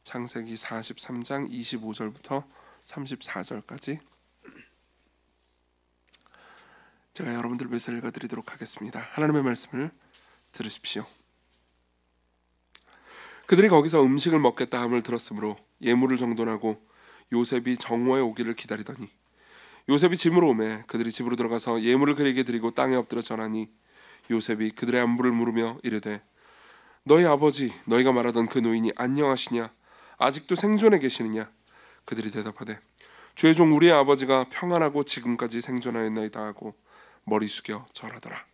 창세기 43장 25절부터 34절까지 제가 여러분들 위해서 읽어드리도록 하겠습니다. 하나님의 말씀을 들으십시오. 그들이 거기서 음식을 먹겠다 함을 들었으므로 예물을 정돈하고 요셉이 정오에 오기를 기다리더니 요셉이 집으로 오매 그들이 집으로 들어가서 예물을 그에게 드리고 땅에 엎드려 절하니 요셉이 그들의 안부를 물으며 이르되 너희 아버지 너희가 말하던 그 노인이 안녕하시냐 아직도 생존해 계시느냐. 그들이 대답하되 주의 종 우리의 아버지가 평안하고 지금까지 생존하였나이다 하고 머리 숙여 절하더라.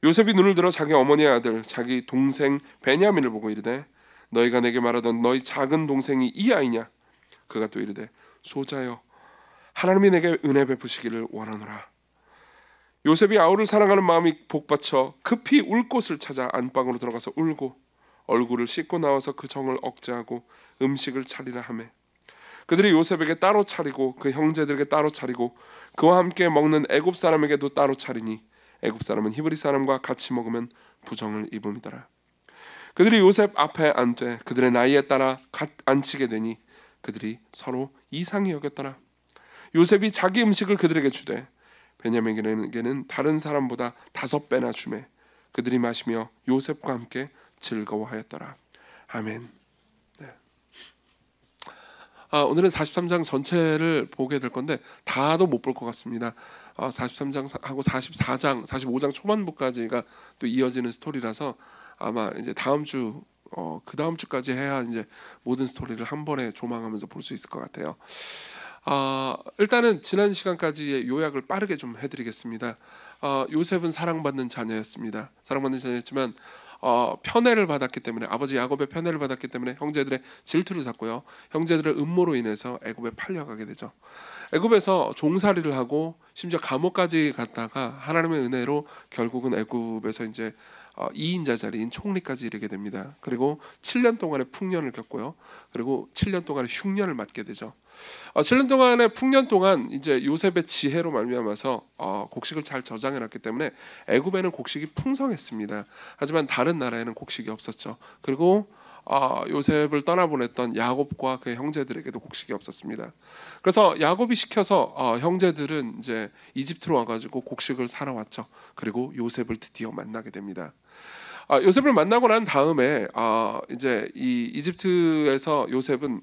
요셉이 눈을 들어 자기 어머니의 아들 자기 동생 베냐민을 보고 이르되 너희가 내게 말하던 너희 작은 동생이 이 아이냐. 그가 또 이르되 소자여 하나님이 내게 은혜 베푸시기를 원하노라. 요셉이 아우를 사랑하는 마음이 복받쳐 급히 울 곳을 찾아 안방으로 들어가서 울고 얼굴을 씻고 나와서 그 정을 억제하고 음식을 차리라 하매 그들이 요셉에게 따로 차리고 그 형제들에게 따로 차리고 그와 함께 먹는 애굽 사람에게도 따로 차리니 애굽 사람은 히브리 사람과 같이 먹으면 부정을 입음이더라. 그들이 요셉 앞에 앉되 그들의 나이에 따라 앉히게 되니 그들이 서로 이상히 여겼더라. 요셉이 자기 음식을 그들에게 주되 베냐민에게는 다른 사람보다 5배나 주매 그들이 마시며 요셉과 함께 즐거워하였더라. 아멘. 네. 오늘은 43장 전체를 보게 될 건데 다도 못 볼 것 같습니다. 43장하고 44장, 45장 초반부까지가 또 이어지는 스토리라서 아마 이제 다음 주, 그 다음 주까지 해야 이제 모든 스토리를 한 번에 조망하면서 볼 수 있을 것 같아요. 일단은 지난 시간까지의 요약을 빠르게 좀 해드리겠습니다. 요셉은 사랑받는 자녀였습니다. 사랑받는 자녀였지만 편애를 받았기 때문에 아버지 야곱의 편애를 받았기 때문에 형제들의 질투를 샀고요. 형제들의 음모로 인해서 애굽에 팔려가게 되죠. 애굽에서 종살이를 하고 심지어 감옥까지 갔다가 하나님의 은혜로 결국은 애굽에서 이제 2인자 자리인 총리까지 이르게 됩니다. 그리고 7년 동안의 풍년을 겪고요. 그리고 7년 동안의 흉년을 맞게 되죠. 7년 동안의 풍년 동안 이제 요셉의 지혜로 말미암아서 곡식을 잘 저장해놨기 때문에 애굽에는 곡식이 풍성했습니다. 하지만 다른 나라에는 곡식이 없었죠. 그리고 요셉을 떠나보냈던 야곱과 그의 형제들에게도 곡식이 없었습니다. 그래서 야곱이 시켜서 형제들은 이제 이집트로 와가지고 곡식을 사러 왔죠. 그리고 요셉을 드디어 만나게 됩니다. 요셉을 만나고 난 다음에 이제 이 이집트에서 요셉은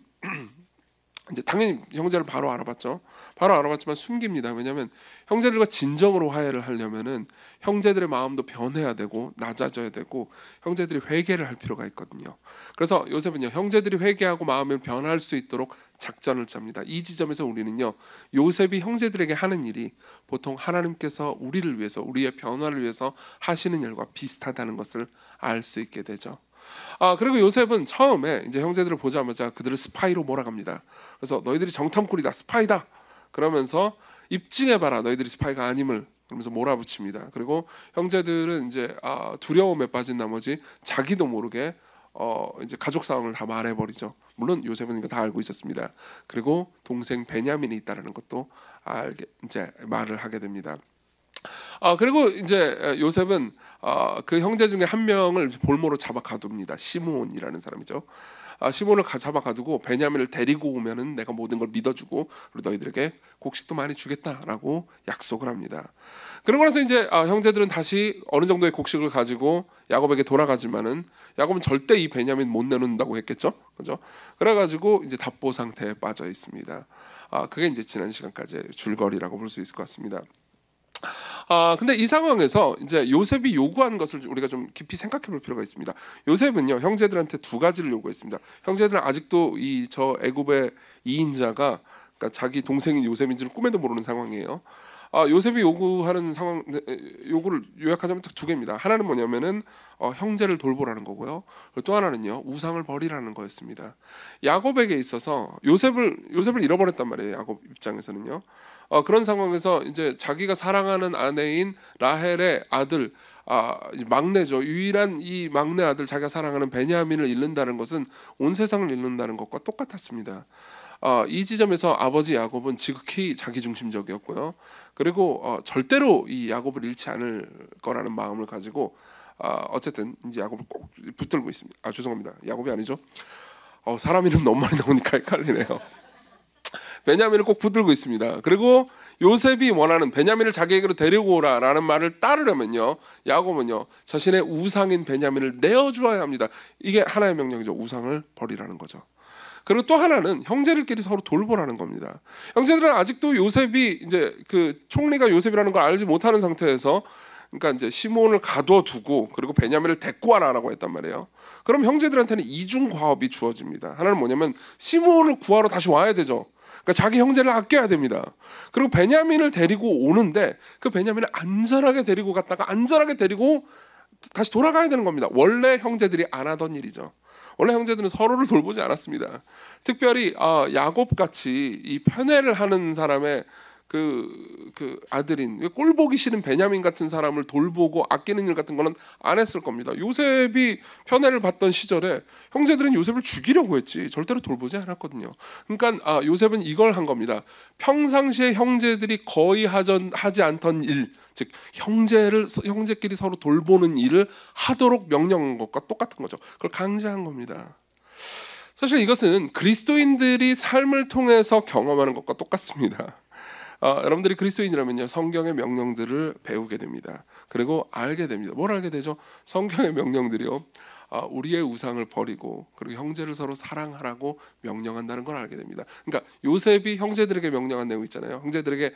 이제 당연히 형제를 바로 알아봤죠. 바로 알아봤지만 숨깁니다. 왜냐하면 형제들과 진정으로 화해를 하려면은 형제들의 마음도 변해야 되고 낮아져야 되고 형제들이 회개를 할 필요가 있거든요. 그래서 요셉은요 형제들이 회개하고 마음을 변할 수 있도록 작전을 짭니다. 이 지점에서 우리는요 요셉이 형제들에게 하는 일이 보통 하나님께서 우리를 위해서 우리의 변화를 위해서 하시는 일과 비슷하다는 것을 알 수 있게 되죠. 그리고 요셉은 처음에 이제 형제들을 보자마자 그들을 스파이로 몰아갑니다. 그래서 너희들이 정탐꾼이다, 스파이다. 그러면서 입증해봐라, 너희들이 스파이가 아님을. 그러면서 몰아붙입니다. 그리고 형제들은 이제 두려움에 빠진 나머지 자기도 모르게 이제 가족 상황을 다 말해버리죠. 물론 요셉은 이거 다 알고 있었습니다. 그리고 동생 베냐민이 있다는 것도 이제 말을 하게 됩니다. 그리고 이제 요셉은 그 형제 중에 한 명을 볼모로 잡아 가둡니다. 시므온이라는 사람이죠. 시므온을 잡아 가두고 베냐민을 데리고 오면은 내가 모든 걸 믿어주고 그리고 너희들에게 곡식도 많이 주겠다라고 약속을 합니다. 그러고 나서 이제 형제들은 다시 어느 정도의 곡식을 가지고 야곱에게 돌아가지만은 야곱은 절대 이 베냐민 못 내놓는다고 했겠죠, 그죠? 그래가지고 이제 답보 상태에 빠져 있습니다. 그게 이제 지난 시간까지의 줄거리라고 볼 수 있을 것 같습니다. 근데 이 상황에서 이제 요셉이 요구한 것을 우리가 좀 깊이 생각해 볼 필요가 있습니다. 요셉은요 형제들한테 두 가지를 요구했습니다. 형제들은 아직도 저 애굽의 2인자가 그러니까 자기 동생인 요셉인지를 꿈에도 모르는 상황이에요. 요셉이 요구하는 요구를 요약하자면 딱 두 개입니다. 하나는 뭐냐면은 형제를 돌보라는 거고요. 그리고 또 하나는요 우상을 버리라는 거였습니다. 야곱에게 있어서 요셉을 잃어버렸단 말이에요. 야곱 입장에서는요. 그런 상황에서 이제 자기가 사랑하는 아내인 라헬의 아들, 막내죠. 유일한 이 막내 아들 자기가 사랑하는 베냐민을 잃는다는 것은 온 세상을 잃는다는 것과 똑같았습니다. 이 지점에서 아버지 야곱은 지극히 자기중심적이었고요. 그리고 절대로 이 야곱을 잃지 않을 거라는 마음을 가지고 어쨌든 이제 야곱을 꼭 붙들고 있습니다. 죄송합니다. 야곱이 아니죠. 사람 이름 너무 많이 나오니까 헷갈리네요. 베냐민을 꼭 붙들고 있습니다. 그리고 요셉이 원하는 베냐민을 자기에게로 데리고 오라라는 말을 따르려면요, 야곱은요 자신의 우상인 베냐민을 내어주어야 합니다. 이게 하나의 명령이죠. 우상을 버리라는 거죠. 그리고 또 하나는 형제들끼리 서로 돌보라는 겁니다. 형제들은 아직도 요셉이 이제 그 총리가 요셉이라는 걸 알지 못하는 상태에서, 그러니까 이제 시몬을 가둬두고 그리고 베냐민을 데리고 와라라고 했단 말이에요. 그럼 형제들한테는 이중 과업이 주어집니다. 하나는 뭐냐면 시몬을 구하러 다시 와야 되죠. 그러니까 자기 형제를 아껴야 됩니다. 그리고 베냐민을 데리고 오는데 그 베냐민을 안전하게 데리고 갔다가 안전하게 데리고 다시 돌아가야 되는 겁니다. 원래 형제들이 안 하던 일이죠. 원래 형제들은 서로를 돌보지 않았습니다. 특별히 야곱 같이 이 편애를 하는 사람의 그 아들인 꼴 보기 싫은 베냐민 같은 사람을 돌보고 아끼는 일 같은 거는 안 했을 겁니다. 요셉이 편애를 받던 시절에 형제들은 요셉을 죽이려고 했지 절대로 돌보지 않았거든요. 그러니까 요셉은 이걸 한 겁니다. 평상시에 형제들이 거의 하지 않던 일, 즉 형제끼리 서로 돌보는 일을 하도록 명령한 것과 똑같은 거죠. 그걸 강제한 겁니다. 사실 이것은 그리스도인들이 삶을 통해서 경험하는 것과 똑같습니다. 여러분들이 그리스도인이라면요 성경의 명령들을 배우게 됩니다. 그리고 알게 됩니다. 뭘 알게 되죠? 성경의 명령들이요 우리의 우상을 버리고 그리고 형제를 서로 사랑하라고 명령한다는 걸 알게 됩니다. 그러니까 요셉이 형제들에게 명령한 내용 있잖아요. 형제들에게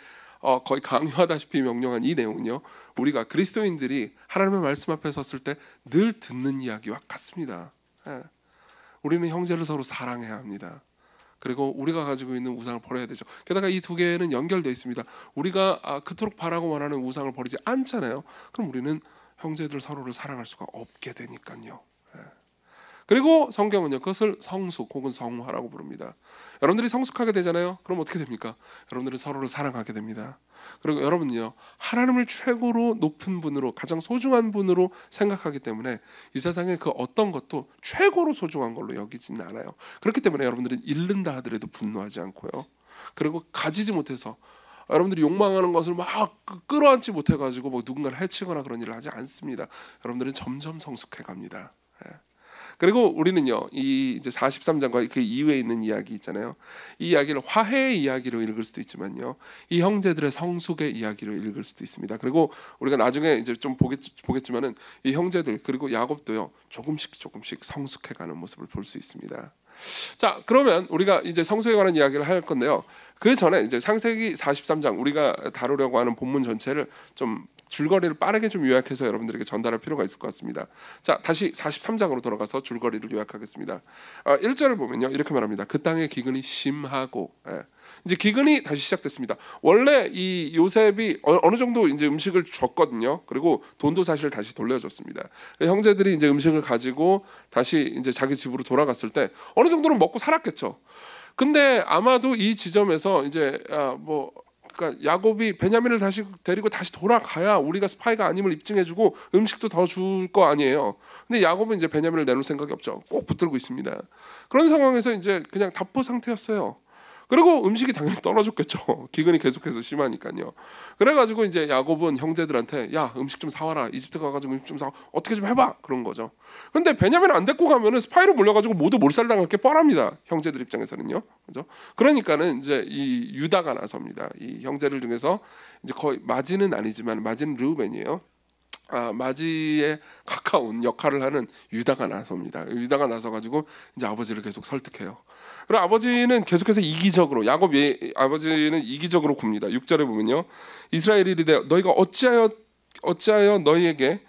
거의 강요하다시피 명령한 이 내용은요 우리가 그리스도인들이 하나님의 말씀 앞에 섰을 때 늘 듣는 이야기와 같습니다. 우리는 형제를 서로 사랑해야 합니다. 그리고 우리가 가지고 있는 우상을 버려야 되죠. 게다가 이 두 개는 연결되어 있습니다. 우리가 그토록 바라고 원하는 우상을 버리지 않잖아요. 그럼 우리는 형제들 서로를 사랑할 수가 없게 되니까요. 그리고 성경은요 그것을 성숙 혹은 성화라고 부릅니다. 여러분들이 성숙하게 되잖아요. 그럼 어떻게 됩니까? 여러분들은 서로를 사랑하게 됩니다. 그리고 여러분은요 하나님을 최고로 높은 분으로, 가장 소중한 분으로 생각하기 때문에 이 세상에 그 어떤 것도 최고로 소중한 걸로 여기지는 않아요. 그렇기 때문에 여러분들은 잃는다 하더라도 분노하지 않고요, 그리고 가지지 못해서 여러분들이 욕망하는 것을 막 끌어안지 못해가지고 뭐 누군가를 해치거나 그런 일을 하지 않습니다. 여러분들은 점점 성숙해 갑니다. 그리고 우리는요 이 이제 43장과 그 이후에 있는 이야기 있잖아요. 이 이야기를 화해의 이야기로 읽을 수도 있지만요 이 형제들의 성숙의 이야기로 읽을 수도 있습니다. 그리고 우리가 나중에 이제 좀 보겠지만은 이 형제들 그리고 야곱도요 조금씩 성숙해가는 모습을 볼 수 있습니다. 자, 그러면 우리가 이제 성수에 관한 이야기를 할 건데요. 그 전에 이제 창세기 43장 우리가 다루려고 하는 본문 전체를 좀 줄거리를 빠르게 좀 요약해서 여러분들에게 전달할 필요가 있을 것 같습니다. 자, 다시 43장으로 돌아가서 줄거리를 요약하겠습니다. 1절을 보면요 이렇게 말합니다. 그 땅의 기근이 심하고, 이제 기근이 다시 시작됐습니다. 원래 이 요셉이 어느 정도 이제 음식을 줬거든요. 그리고 돈도 사실 다시 돌려줬습니다. 형제들이 이제 음식을 가지고 다시 이제 자기 집으로 돌아갔을 때 어느 정도는 먹고 살았겠죠. 근데 아마도 이 지점에서 이제 그러니까 야곱이 베냐민을 다시 데리고 다시 돌아가야 우리가 스파이가 아님을 입증해주고 음식도 더 줄 거 아니에요. 근데 야곱은 이제 베냐민을 내놓을 생각이 없죠. 꼭 붙들고 있습니다. 그런 상황에서 이제 그냥 답보 상태였어요. 그리고 음식이 당연히 떨어졌겠죠. 기근이 계속해서 심하니까요. 그래가지고 이제 야곱은 형제들한테 야 음식 좀 사와라. 이집트 가가지고 음식 좀 사. 어떻게 좀 해봐. 그런 거죠. 근데 베냐민을 안 데리고 가면은 스파이로 몰려가지고 모두 몰살당할 게 뻔합니다. 형제들 입장에서는요. 그죠? 그러니까는 이제 이 유다가 나섭니다. 이 형제들 중에서 이제 거의 마지는 아니지만 마지는 르우벤이에요. 마지에 가까운 역할을 하는 유다가 나섭니다. 유다가 나서가지고 이제 아버지를 계속 설득해요. 그리고 아버지는 계속해서 이기적으로 아버지는 이기적으로 굽니다. 6절에 보면요, 이스라엘이 이르되 너희가 어찌하여 너희에게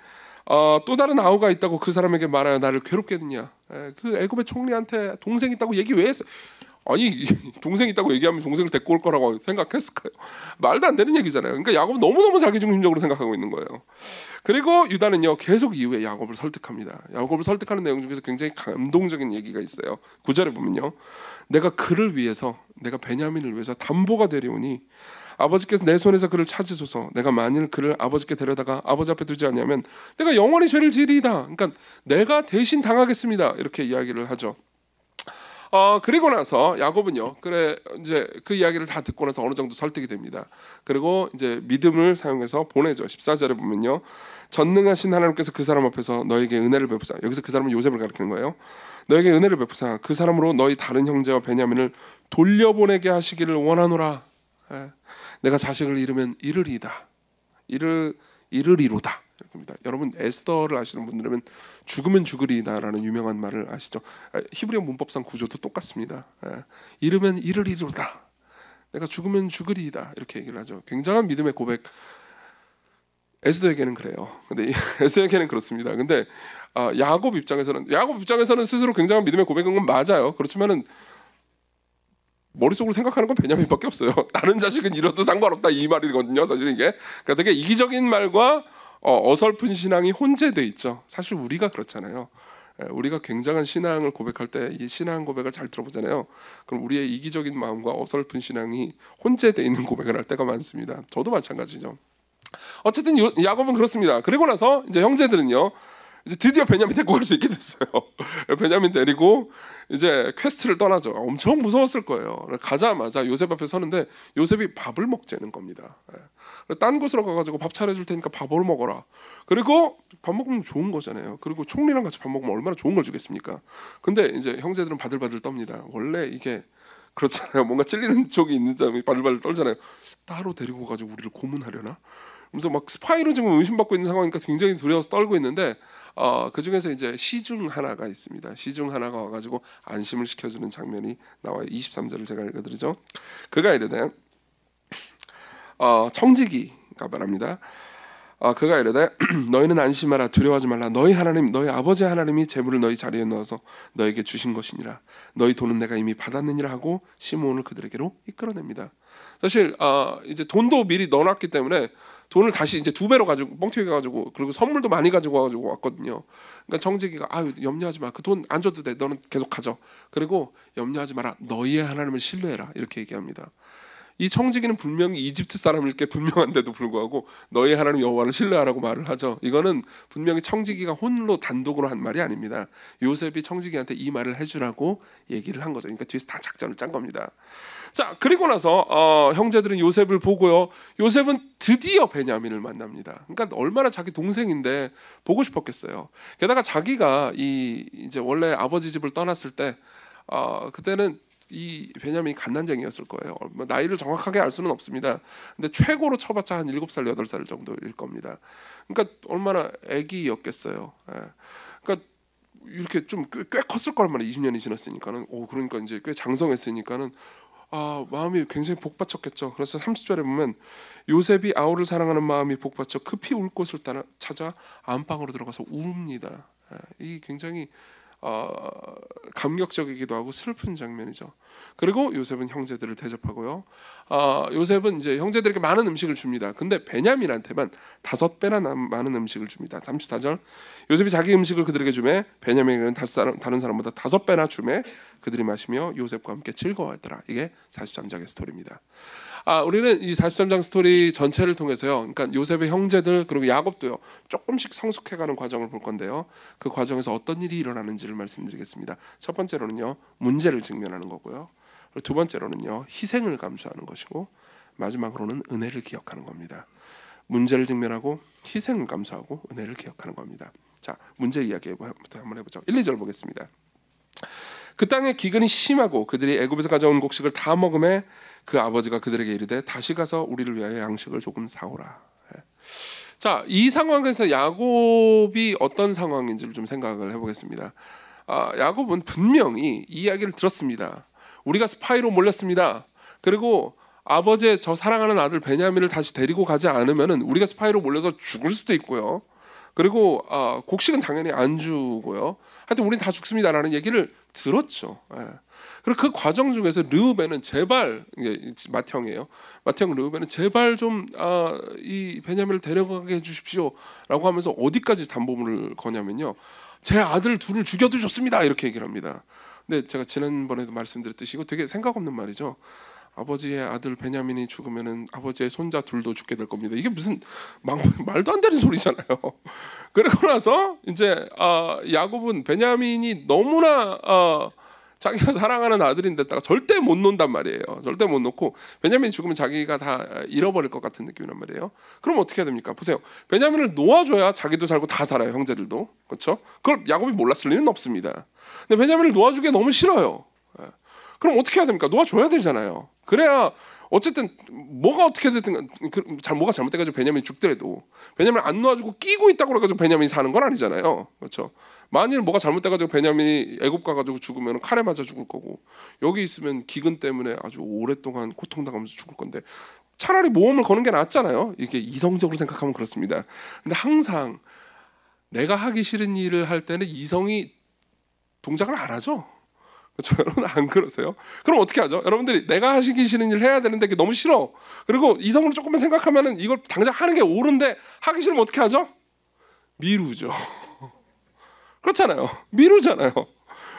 또 다른 아우가 있다고 그 사람에게 말하여 나를 괴롭게 했느냐. 그 애굽의 총리한테 동생 있다고 얘기 왜 했어? 아니 동생 있다고 얘기하면 동생을 데리고 올 거라고 생각했을까요? 말도 안 되는 얘기잖아요. 그러니까 야곱은 너무너무 자기중심적으로 생각하고 있는 거예요. 그리고 유다는요 계속 이후에 야곱을 설득합니다. 야곱을 설득하는 내용 중에서 굉장히 감동적인 얘기가 있어요. 9절에 보면요, 내가 그를 위해서, 내가 베냐민을 위해서 담보가 되리오니 아버지께서 내 손에서 그를 찾으소서. 내가 만일 그를 아버지께 데려다가 아버지 앞에 두지 않으면 내가 영원히 죄를 지리이다. 그러니까 내가 대신 당하겠습니다. 이렇게 이야기를 하죠. 그리고 나서 야곱은요, 그래 이제 그 이야기를 다 듣고 나서 어느 정도 설득이 됩니다. 그리고 이제 믿음을 사용해서 보내죠. 14절에 보면요, 전능하신 하나님께서 그 사람 앞에서 너에게 은혜를 베푸사. 여기서 그 사람은 요셉을 가리키는 거예요. 너에게 은혜를 베푸사 그 사람으로 너희 다른 형제와 베냐민을 돌려보내게 하시기를 원하노라. 내가 자식을 잃으면 이르리이다. 이르리로다. 이렇게입니다. 여러분 에스더를 아시는 분들은 죽으면 죽으리다라는 유명한 말을 아시죠? 히브리어 문법상 구조도 똑같습니다. 잃으면 이르리로다. 내가 죽으면 죽으리이다. 이렇게 얘기를 하죠. 굉장한 믿음의 고백. 에스더에게는 그래요. 근데 에스더에게는 그렇습니다. 근데 야곱 입장에서는 스스로 굉장한 믿음의 고백인 건 맞아요. 그렇지만은 머릿속으로 생각하는 건 베냐민밖에 없어요. 다른 자식은 잃어도 상관없다 이 말이거든요. 사실 이게 그러니까 되게 이기적인 말과 어설픈 신앙이 혼재돼 있죠. 사실 우리가 그렇잖아요. 우리가 굉장한 신앙을 고백할 때 이 신앙 고백을 잘 들어보잖아요. 그럼 우리의 이기적인 마음과 어설픈 신앙이 혼재돼 있는 고백을 할 때가 많습니다. 저도 마찬가지죠. 어쨌든 야곱은 그렇습니다. 그리고 나서 이제 형제들은요, 이제 드디어 베냐민 데리고 갈 수 있게 됐어요. 베냐민 데리고 이제 퀘스트를 떠나죠. 엄청 무서웠을 거예요. 가자마자 요셉 앞에 서는데 요셉이 밥을 먹자는 겁니다. 딴 곳으로 가가지고 밥 차려줄 테니까 밥을 먹어라. 그리고 밥 먹으면 좋은 거잖아요. 그리고 총리랑 같이 밥 먹으면 얼마나 좋은 걸 주겠습니까? 근데 이제 형제들은 바들바들 떱니다. 원래 이게 그렇잖아요. 뭔가 찔리는 쪽이 있는 사람이 바들바들 떨잖아요. 따로 데리고 가지고 우리를 고문하려나? 그래서 막 스파이로 지금 의심받고 있는 상황이니까 굉장히 두려워서 떨고 있는데 그 중에서 이제 시중 하나가 있습니다. 시중 하나가 와가지고 안심을 시켜주는 장면이 나와요. 23절을 제가 읽어드리죠. 그가 이르되 청지기가 말합니다. 그가 이르되 너희는 안심하라 두려워하지 말라 너희 하나님 너희 아버지 하나님이 재물을 너희 자리에 넣어서 너에게 주신 것이니라 너희 돈은 내가 이미 받았느니라 하고 시므온을 그들에게로 이끌어냅니다. 사실 이제 돈도 미리 넣어놨기 때문에 돈을 다시 이제 2배로 가지고 뻥튀기 가지고 그리고 선물도 많이 가지고 와가지고 왔거든요. 그러니까 청지기가 염려하지 마. 그 돈 안 줘도 돼. 너는 계속 가져. 그리고 염려하지 마라. 너희의 하나님을 신뢰해라. 이렇게 얘기합니다. 이 청지기는 분명히 이집트 사람일 게 분명한데도 불구하고 너희 하나님 여호와를 신뢰하라고 말을 하죠. 이거는 분명히 청지기가 홀로 단독으로 한 말이 아닙니다. 요셉이 청지기한테 이 말을 해주라고 얘기를 한 거죠. 그러니까 뒤에서 다 작전을 짠 겁니다. 자, 그리고 나서 형제들은 요셉을 보고요. 요셉은 드디어 베냐민을 만납니다. 그러니까 얼마나 자기 동생인데 보고 싶었겠어요. 게다가 자기가 이제 원래 아버지 집을 떠났을 때 그때는 이 베냐민이 갓난쟁이였을 거예요. 나이를 정확하게 알 수는 없습니다. 근데 최고로 쳐봤자 한 7살, 8살 정도일 겁니다. 그러니까 얼마나 애기였겠어요. 그러니까 이렇게 좀 꽤 컸을 거란 말이에요. 20년이 지났으니까는. 그러니까 이제 꽤 장성했으니까는 마음이 굉장히 복받쳤겠죠. 그래서 30절에 보면 요셉이 아우를 사랑하는 마음이 복받쳐 급히 울 곳을 찾아 안방으로 들어가서 웁니다. 이 굉장히 감격적이기도 하고 슬픈 장면이죠. 그리고 요셉은 형제들을 대접하고요. 요셉은 이제 형제들에게 많은 음식을 줍니다. 근데 베냐민한테만 5배나 많은 음식을 줍니다. 34절 요셉이 자기 음식을 그들에게 주매 베냐민에게는 다른 사람보다 5배나 주매 그들이 마시며 요셉과 함께 즐거워했더라. 이게 43장의 스토리입니다. 우리는 이 43장 스토리 전체를 통해서요. 그러니까 요셉의 형제들 그리고 야곱도요. 조금씩 성숙해가는 과정을 볼 건데요. 그 과정에서 어떤 일이 일어나는지를 말씀드리겠습니다. 첫 번째로는요. 문제를 직면하는 거고요. 그리고 두 번째로는요. 희생을 감수하는 것이고 마지막으로는 은혜를 기억하는 겁니다. 문제를 직면하고 희생을 감수하고 은혜를 기억하는 겁니다. 자, 문제 이야기부터 한번 해보죠. 1, 2절 보겠습니다. 그 땅의 기근이 심하고 그들이 애굽에서 가져온 곡식을 다 먹음에 그 아버지가 그들에게 이르되 다시 가서 우리를 위하여 양식을 조금 사오라. 자, 이 상황에서 야곱이 어떤 상황인지를 좀 생각을 해보겠습니다. 야곱은 분명히 이 이야기를 들었습니다. 우리가 스파이로 몰렸습니다. 그리고 아버지의 저 사랑하는 아들 베냐민을 다시 데리고 가지 않으면은 우리가 스파이로 몰려서 죽을 수도 있고요. 그리고 곡식은 당연히 안 주고요. 하여튼 우린 다 죽습니다라는 얘기를 들었죠. 그리고 그 과정 중에서 르우벤은 제발, 이게 맏형이에요. 맏형 르우벤은 제발 좀 이 베냐민을 데려가게 해주십시오라고 하면서 어디까지 담보물을 거냐면요. 제 아들 둘을 죽여도 좋습니다 이렇게 얘기를 합니다. 근데 제가 지난번에도 말씀드렸듯이 이거 되게 생각 없는 말이죠. 아버지의 아들 베냐민이 죽으면은 아버지의 손자 둘도 죽게 될 겁니다. 이게 무슨 말도 안 되는 소리잖아요. 그러고 나서 이제 야곱은 베냐민이 너무나 자기가 사랑하는 아들인데다가 절대 못 논단 말이에요. 절대 못 놓고 베냐민이 죽으면 자기가 다 잃어버릴 것 같은 느낌이란 말이에요. 그럼 어떻게 해야 됩니까? 보세요. 베냐민을 놓아줘야 자기도 살고 다 살아요. 형제들도. 그렇죠? 그걸 야곱이 몰랐을 리는 없습니다. 근데 베냐민을 놓아주기가 너무 싫어요. 그럼 어떻게 해야 됩니까? 놓아줘야 되잖아요. 그래야 어쨌든 뭐가 어떻게 됐든 뭐가 잘못돼가지고 베냐민이 죽더라도 베냐민을 안 놓아주고 끼고 있다고 그래가지고 베냐민이 사는 건 아니잖아요. 그렇죠? 만일 뭐가 잘못돼가지고 베냐민이 애굽 가가지고 죽으면 칼에 맞아 죽을 거고 여기 있으면 기근 때문에 아주 오랫동안 고통당하면서 죽을 건데 차라리 모험을 거는 게 낫잖아요. 이게 이성적으로 생각하면 그렇습니다. 근데 항상 내가 하기 싫은 일을 할 때는 이성이 동작을 안 하죠. 그렇죠? 여러분 안 그러세요? 그럼 어떻게 하죠? 여러분들이 내가 하시기 싫은 일을 해야 되는데 그게 너무 싫어. 그리고 이성으로 조금만 생각하면은 이걸 당장 하는 게 옳은데 하기 싫으면 어떻게 하죠? 미루죠. 그렇잖아요. 미루잖아요.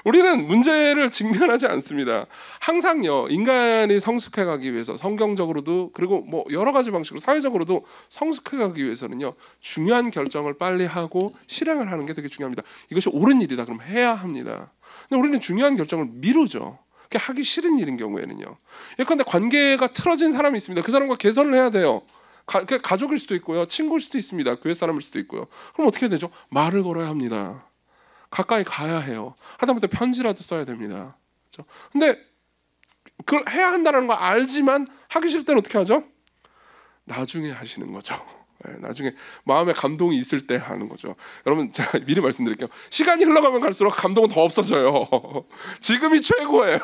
우리는 문제를 직면하지 않습니다. 항상요 인간이 성숙해가기 위해서 성경적으로도 그리고 뭐 여러 가지 방식으로 사회적으로도 성숙해가기 위해서는요 중요한 결정을 빨리 하고 실행을 하는 게 되게 중요합니다. 이것이 옳은 일이다 그럼 해야 합니다. 근데 우리는 중요한 결정을 미루죠. 그게 하기 싫은 일인 경우에는요. 예컨대 관계가 틀어진 사람이 있습니다. 그 사람과 개선을 해야 돼요. 가족일 수도 있고요, 친구일 수도 있습니다. 교회 사람일 수도 있고요. 그럼 어떻게 되죠? 말을 걸어야 합니다. 가까이 가야 해요. 하다못해 편지라도 써야 됩니다. 그렇죠? 근데 그걸 해야 한다는 걸 알지만 하기 싫을 때는 어떻게 하죠? 나중에 하시는 거죠. 네, 나중에 마음에 감동이 있을 때 하는 거죠. 여러분 제가 미리 말씀드릴게요. 시간이 흘러가면 갈수록 감동은 더 없어져요. 지금이 최고예요.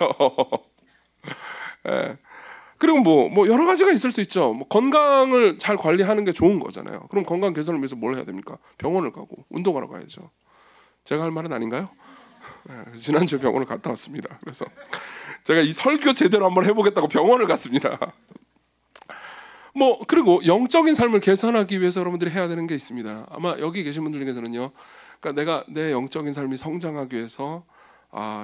네. 그리고 뭐 여러 가지가 있을 수 있죠. 뭐 건강을 잘 관리하는 게 좋은 거잖아요. 그럼 건강 개선을 위해서 뭘 해야 됩니까? 병원을 가고 운동하러 가야죠. 제가 할 말은 아닌가요? 네, 지난주에 병원을 갔다 왔습니다. 그래서 제가 이 설교 제대로 한번 해보겠다고 병원을 갔습니다. 뭐 그리고 영적인 삶을 개선하기 위해서 여러분들이 해야 되는 게 있습니다. 아마 여기 계신 분들 중에서는요, 그러니까 내가 내 영적인 삶이 성장하기 위해서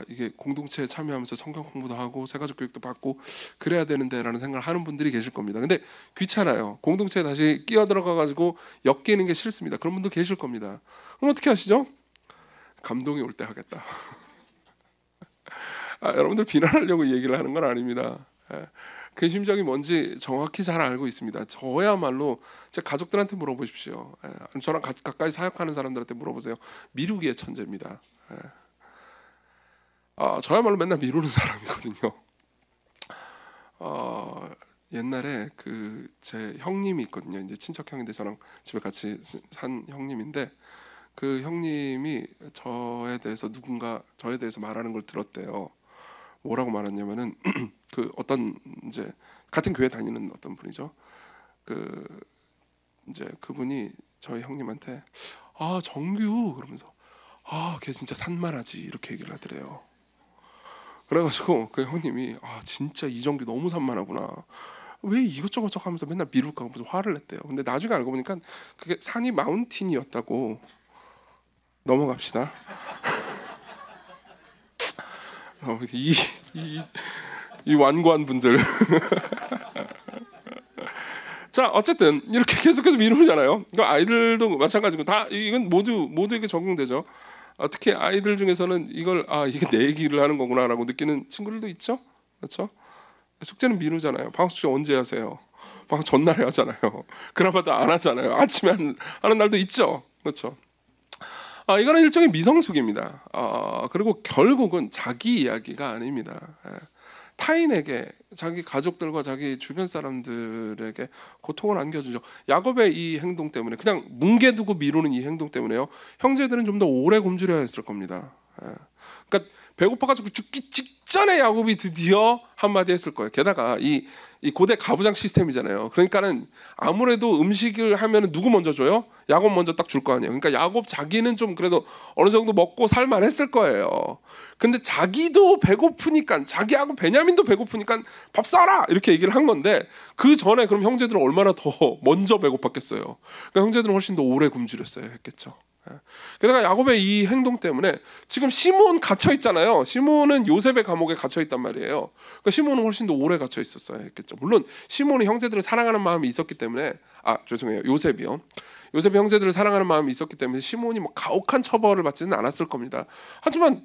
이게 공동체에 참여하면서 성경 공부도 하고 새가족 교육도 받고 그래야 되는데라는 생각을 하는 분들이 계실 겁니다. 근데 귀찮아요. 공동체에 다시 끼어 들어가 가지고 엮이는 게 싫습니다. 그런 분도 계실 겁니다. 그럼 어떻게 하시죠? 감동이 올 때 하겠다. 여러분들 비난하려고 얘기를 하는 건 아닙니다. 그 심정이 뭔지 정확히 잘 알고 있습니다. 저야말로 제 가족들한테 물어보십시오. 저랑 가까이 사역하는 사람들한테 물어보세요. 미루기의 천재입니다. 저야말로 맨날 미루는 사람이거든요. 옛날에 제 형님이 있거든요. 이제 친척 형인데 저랑 집에 같이 산 형님인데 그 형님이 저에 대해서 저에 대해서 말하는 걸 들었대요. 뭐라고 말했냐면은 그 어떤 이제 같은 교회 다니는 어떤 분이죠. 이제 그분이 저희 형님한테 정규 그러면서 걔 진짜 산만하지 이렇게 얘기를 하더래요. 그래가지고 그 형님이 진짜 이정규 너무 산만하구나. 왜 이것저것 하면서 맨날 미룰까 하면서 화를 냈대요. 근데 나중에 알고 보니까 그게 산이 마운틴이었다고. 넘어갑시다. 이 완고한 분들. 자, 어쨌든 이렇게 계속해서 미루잖아요. 그러니까 아이들도 마찬가지고 다 이건 모두에게 적용되죠. 특히 아이들 중에서는 이걸 이게 내 얘기를 하는 거구나라고 느끼는 친구들도 있죠. 그렇죠? 숙제는 미루잖아요. 방학 숙제 언제 하세요? 방학 전날에 하잖아요. 그나마도 안 하잖아요. 아침에 하는 날도 있죠. 그렇죠? 이거는 일종의 미성숙입니다. 그리고 결국은 자기 이야기가 아닙니다. 타인에게, 자기 가족들과 자기 주변 사람들에게 고통을 안겨주죠. 야곱의 이 행동 때문에, 그냥 뭉개두고 미루는 이 행동 때문에요, 형제들은 좀 더 오래 굶주려 했을 겁니다. 그러니까 배고파가지고 죽기 직전에 야곱이 드디어 한마디 했을 거예요. 게다가 이 고대 가부장 시스템이잖아요. 그러니까는 아무래도 음식을 하면 누구 먼저 줘요? 야곱 먼저 딱 줄 거 아니에요. 그러니까 야곱 자기는 좀 그래도 어느 정도 먹고 살만했을 거예요. 근데 자기도 배고프니까, 자기하고 베냐민도 배고프니까 밥 싸라 이렇게 얘기를 한 건데, 그 전에 그럼 형제들은 얼마나 더 먼저 배고팠겠어요. 그러니까 형제들은 훨씬 더 오래 굶주렸어야 했겠죠. 게다가 야곱의 이 행동 때문에 지금 시므온 갇혀 있잖아요. 시므온은 요셉의 감옥에 갇혀 있단 말이에요. 그러니까 시므온은 훨씬 더 오래 갇혀 있었어야 했겠죠. 물론 시므온이 형제들을 사랑하는 마음이 있었기 때문에, 죄송해요, 요셉이요. 요셉이 형제들을 사랑하는 마음이 있었기 때문에 시므온이 뭐 가혹한 처벌을 받지는 않았을 겁니다. 하지만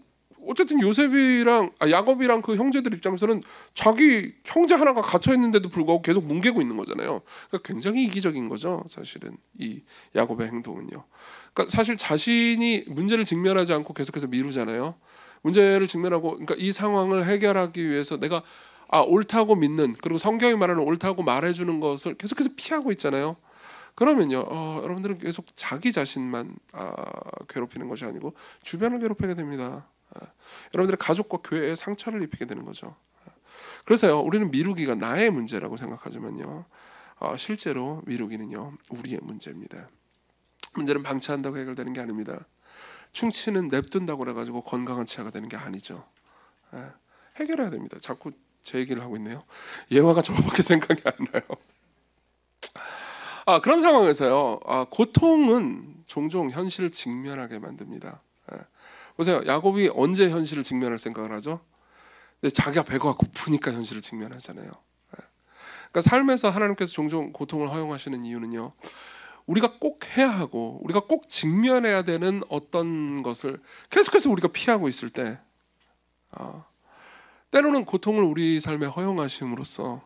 어쨌든 요셉이랑 야곱이랑 그 형제들 입장에서는 자기 형제 하나가 갇혀 있는데도 불구하고 계속 뭉개고 있는 거잖아요. 그러니까 굉장히 이기적인 거죠. 사실은 이 야곱의 행동은요. 그러니까 사실 자신이 문제를 직면하지 않고 계속해서 미루잖아요. 문제를 직면하고, 그러니까 이 상황을 해결하기 위해서 내가 옳다고 믿는, 그리고 성경이 말하는 옳다고 말해주는 것을 계속해서 피하고 있잖아요. 그러면요, 여러분들은 계속 자기 자신만 괴롭히는 것이 아니고 주변을 괴롭히게 됩니다. 여러분들의 가족과 교회에 상처를 입히게 되는 거죠. 그래서요, 우리는 미루기가 나의 문제라고 생각하지만요, 실제로 미루기는요, 우리의 문제입니다. 문제는 방치한다고 해결되는 게 아닙니다. 충치는 냅둔다고 그래가지고 건강한 치아가 되는 게 아니죠. 해결해야 됩니다. 자꾸 제 얘기를 하고 있네요. 예화가 저밖에 생각이 안 나요. 그런 상황에서요, 고통은 종종 현실을 직면하게 만듭니다. 보세요, 야곱이 언제 현실을 직면할 생각을 하죠? 자기가 배가 고프니까 현실을 직면하잖아요. 그러니까 삶에서 하나님께서 종종 고통을 허용하시는 이유는요, 우리가 꼭 해야 하고 우리가 꼭 직면해야 되는 어떤 것을 계속해서 우리가 피하고 있을 때, 때로는 고통을 우리 삶에 허용하심으로써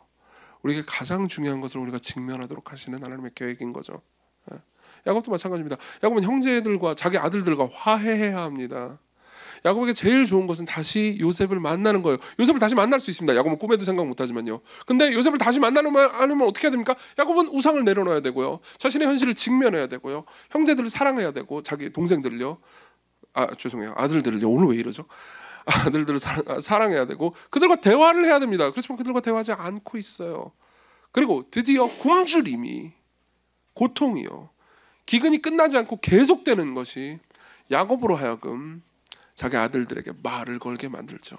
우리에게 가장 중요한 것을 우리가 직면하도록 하시는 하나님의 계획인 거죠. 야곱도 마찬가지입니다. 야곱은 형제들과 자기 아들들과 화해해야 합니다. 야곱에게 제일 좋은 것은 다시 요셉을 만나는 거예요. 요셉을 다시 만날 수 있습니다. 야곱은 꿈에도 생각 못하지만요. 근데 요셉을 다시 만나려면 어떻게 해야 됩니까? 야곱은 우상을 내려놔야 되고요, 자신의 현실을 직면해야 되고요, 형제들을 사랑해야 되고, 자기 동생들을요, 죄송해요, 아들들을요, 오늘 왜 이러죠? 아들들을 사랑해야 되고, 그들과 대화를 해야 됩니다. 그렇지만 그들과 대화하지 않고 있어요. 그리고 드디어 굶주림이, 고통이요, 기근이 끝나지 않고 계속되는 것이 야곱으로 하여금 자기 아들들에게 말을 걸게 만들죠.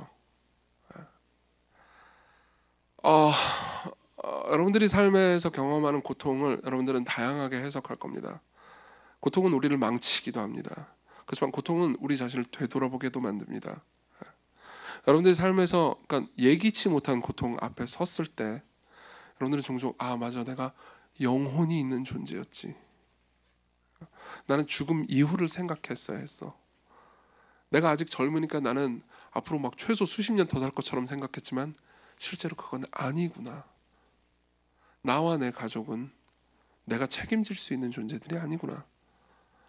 여러분들이 삶에서 경험하는 고통을 여러분들은 다양하게 해석할 겁니다. 고통은 우리를 망치기도 합니다. 그렇지만 고통은 우리 자신을 되돌아보게도 만듭니다. 여러분들의 삶에서, 그러니까 예기치 못한 고통 앞에 섰을 때 여러분들은 종종 맞아, 내가 영혼이 있는 존재였지. 나는 죽음 이후를 생각했어야 했어. 내가 아직 젊으니까 나는 앞으로 막 최소 수십 년 더 살 것처럼 생각했지만 실제로 그건 아니구나. 나와 내 가족은 내가 책임질 수 있는 존재들이 아니구나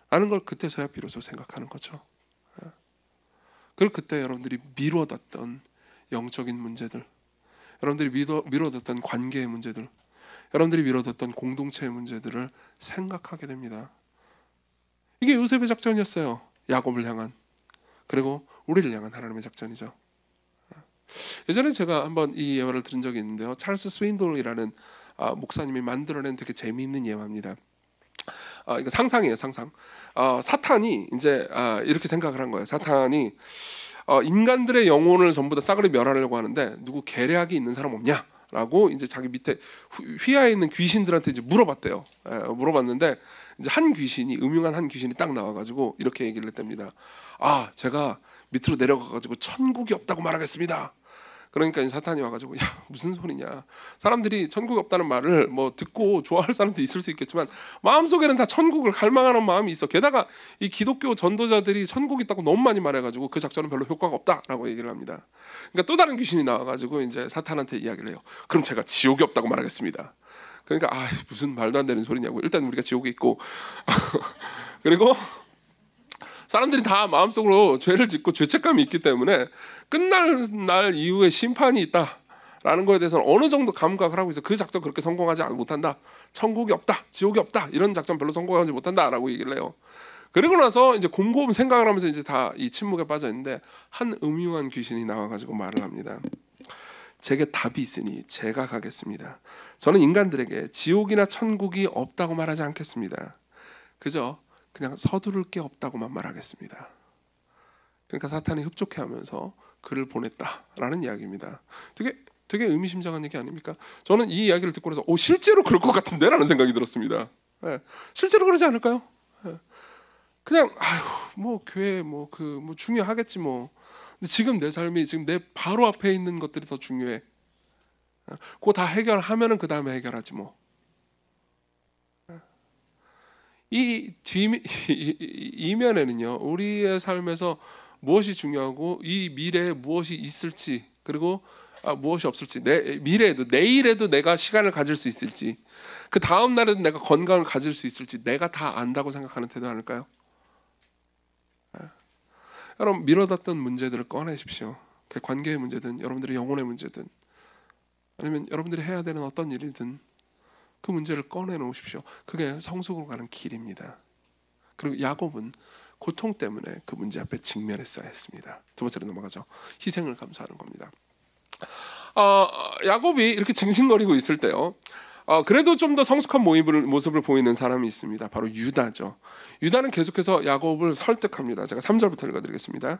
라는 걸 그때서야 비로소 생각하는 거죠. 그리고 그때 여러분들이 미뤄뒀던 영적인 문제들, 여러분들이 미뤄뒀던 관계의 문제들, 여러분들이 미뤄뒀던 공동체의 문제들을 생각하게 됩니다. 이게 요셉의 작전이었어요. 야곱을 향한, 그리고 우리를 향한 하나님의 작전이죠. 예전에 제가 한번 이 예화를 들은 적이 있는데요, 찰스 스윈돌이라는 목사님이 만들어낸 되게 재미있는 예화입니다. 이거 상상이에요, 상상. 사탄이 이제 이렇게 생각을 한 거예요. 사탄이 인간들의 영혼을 전부 다 싸그리 멸하려고 하는데 누구 계략이 있는 사람 없냐? 라고 이제 자기 밑에 휘하에 있는 귀신들한테 이제 물어봤대요. 물어봤는데 이제 한 귀신이, 음흉한 한 귀신이 딱 나와가지고 이렇게 얘기를 했답니다. 제가 밑으로 내려가가지고 천국이 없다고 말하겠습니다. 그러니까 사탄이 와가지고, 야, 무슨 소리냐? 사람들이 천국이 없다는 말을 뭐 듣고 좋아할 사람도 있을 수 있겠지만 마음속에는 다 천국을 갈망하는 마음이 있어. 게다가 이 기독교 전도자들이 천국 있다고 너무 많이 말해가지고 그 작전은 별로 효과가 없다라고 얘기를 합니다. 그러니까 또 다른 귀신이 나와가지고 이제 사탄한테 이야기를 해요. 그럼 제가 지옥이 없다고 말하겠습니다. 그러니까 무슨 말도 안 되는 소리냐고. 일단 우리가 지옥에 있고 그리고 사람들이 다 마음속으로 죄를 짓고 죄책감이 있기 때문에 끝날 날 이후에 심판이 있다라는 거에 대해서는 어느 정도 감각을 하고 있어. 그 작전 그렇게 성공하지 못한다. 천국이 없다, 지옥이 없다, 이런 작전 별로 성공하지 못한다라고 얘기를 해요. 그리고 나서 이제 곰곰 생각을 하면서 이제 다 이 침묵에 빠져 있는데 한 음흉한 귀신이 나와가지고 말을 합니다. 제게 답이 있으니 제가 가겠습니다. 저는 인간들에게 지옥이나 천국이 없다고 말하지 않겠습니다. 그냥 서두를 게 없다고만 말하겠습니다. 그러니까 사탄이 흡족해하면서 그를 보냈다라는 이야기입니다. 되게 의미심장한 얘기 아닙니까? 저는 이 이야기를 듣고 나서 실제로 그럴 것 같은데라는 생각이 들었습니다. 실제로 그러지 않을까요? 그냥 뭐 교회 뭐 중요하겠지 뭐. 근데 지금 내 삶이 지금 내 바로 앞에 있는 것들이 더 중요해. 그거 다 해결하면은 그 다음에 해결하지 뭐. 이 이면에는요, 우리의 삶에서 무엇이 중요하고 이 미래에 무엇이 있을지, 그리고 무엇이 없을지, 미래에도 내일에도 내가 시간을 가질 수 있을지, 그 다음 날에도 내가 건강을 가질 수 있을지 내가 다 안다고 생각하는 태도 아닐까요? 여러분, 미뤄뒀던 문제들을 꺼내십시오. 그 관계의 문제든 여러분들의 영혼의 문제든 아니면 여러분들이 해야 되는 어떤 일이든 그 문제를 꺼내놓으십시오. 그게 성숙으로 가는 길입니다. 그리고 야곱은 고통 때문에 그 문제 앞에 직면했어야 했습니다. 두 번째로 넘어가죠. 희생을 감수하는 겁니다. 야곱이 이렇게 징징거리고 있을 때요, 그래도 좀 더 성숙한 모습을 보이는 사람이 있습니다. 바로 유다죠. 유다는 계속해서 야곱을 설득합니다. 제가 3절부터 읽어드리겠습니다.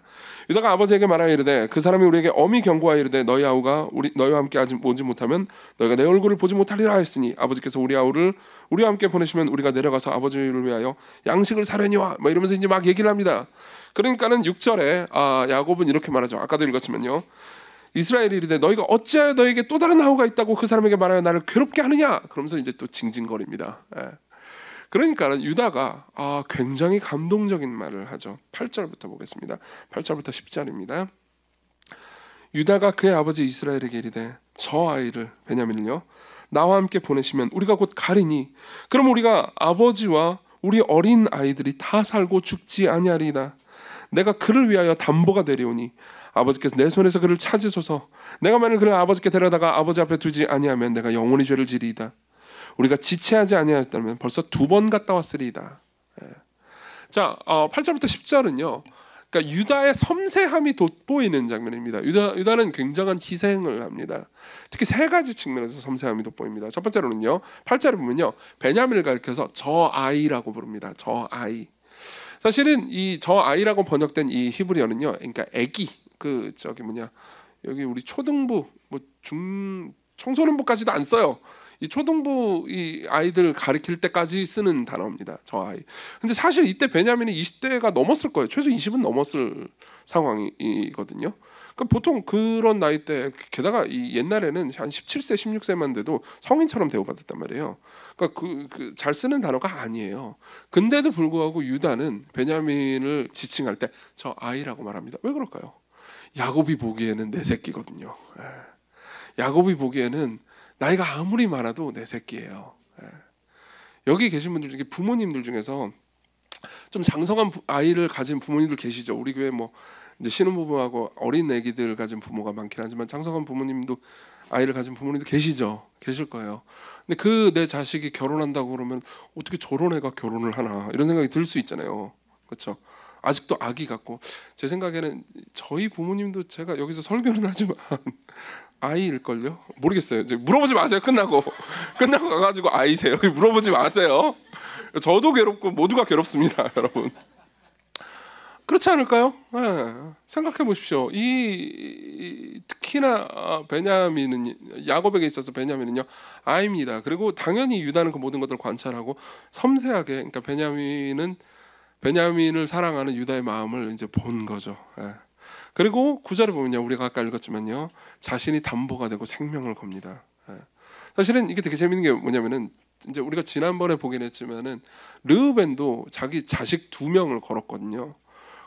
유다가 아버지에게 말하여 이르되 그 사람이 우리에게 엄히 경고하여 이르되 너희 아우가 너희와 함께 아직 오지 못하면 너희가 내 얼굴을 보지 못하리라 하였으니 아버지께서 우리 아우를 우리와 함께 보내시면 우리가 내려가서 아버지를 위하여 양식을 사려니와 뭐 이러면서 이제 막 얘기를 합니다. 그러니까는 6절에 야곱은 이렇게 말하죠. 아까도 읽었지만요, 이스라엘이 이르되 너희가 어찌하여 너에게 또 다른 아우가 있다고 그 사람에게 말하여 나를 괴롭게 하느냐, 그러면서 이제 또 징징거립니다. 그러니까 유다가 굉장히 감동적인 말을 하죠. 8절부터 보겠습니다. 8절부터 10절입니다. 유다가 그의 아버지 이스라엘에게 이르되 저 아이를 베냐민을요 나와 함께 보내시면 우리가 곧 가리니 그럼 우리가 아버지와 우리 어린 아이들이 다 살고 죽지 아니하리이다. 내가 그를 위하여 담보가 되리오니 아버지께서 내 손에서 그를 찾으소서. 내가 만일 그를 아버지께 데려다가 아버지 앞에 두지 아니하면 내가 영원히 죄를 지리이다. 우리가 지체하지 아니하였다면 벌써 2번 갔다 왔으리이다. 자, 8절부터 10절은요, 그러니까 유다의 섬세함이 돋보이는 장면입니다. 유다는 굉장한 희생을 합니다. 특히 3가지 측면에서 섬세함이 돋보입니다. 첫 번째로는요, 8절에 보면요, 베냐민을 가리켜서 저 아이라고 부릅니다. 저 아이. 사실은 이 저 아이라고 번역된 이 히브리어는요, 그러니까 애기, 여기 우리 초등부, 청소년부까지도 안 써요. 이 초등부 이 아이들 가리킬 때까지 쓰는 단어입니다. 저 아이. 근데 사실 이때 베냐민이 20대가 넘었을 거예요. 최소 20은 넘었을 상황이거든요. 그러니까 보통 그런 나이 때, 게다가 이 옛날에는 한 17세, 16세만 돼도 성인처럼 대우받았단 말이에요. 그러니까 잘 쓰는 단어가 아니에요. 근데도 불구하고 유다는 베냐민을 지칭할 때 저 아이라고 말합니다. 왜 그럴까요? 야곱이 보기에는 내 새끼거든요. 야곱이 보기에는 나이가 아무리 많아도 내 새끼예요. 여기 계신 분들 중에 부모님들 중에서 좀 장성한 아이를 가진 부모님들 계시죠. 우리 교회 이제 신혼부부하고 어린 아기들 가진 부모가 많긴 하지만 장성한 부모님도 아이를 가진 부모님도 계시죠. 계실 거예요. 근데 내 자식이 결혼한다고 그러면 어떻게 저런 애가 결혼을 하나, 이런 생각이 들 수 있잖아요. 그렇죠? 아직도 아기 같고. 제 생각에는 저희 부모님도, 제가 여기서 설교는 하지만 아이일걸요? 모르겠어요. 이제 물어보지 마세요. 끝나고 가가지고 아이세요? 물어보지 마세요. 저도 괴롭고 모두가 괴롭습니다, 여러분. 그렇지 않을까요? 생각해 보십시오. 특히나 베냐민은, 야곱에게 있어서 베냐민은요 아이입니다. 그리고 당연히 유다는 그 모든 것들을 관찰하고 섬세하게, 그러니까 베냐민을 사랑하는 유다의 마음을 이제 본 거죠. 그리고 9절에 보면요, 우리가 아까 읽었지만요, 자신이 담보가 되고 생명을 겁니다. 사실은 이게 되게 재밌는 게 뭐냐면은, 이제 우리가 지난번에 보긴 했지만은 르우벤도 자기 자식 2명을 걸었거든요.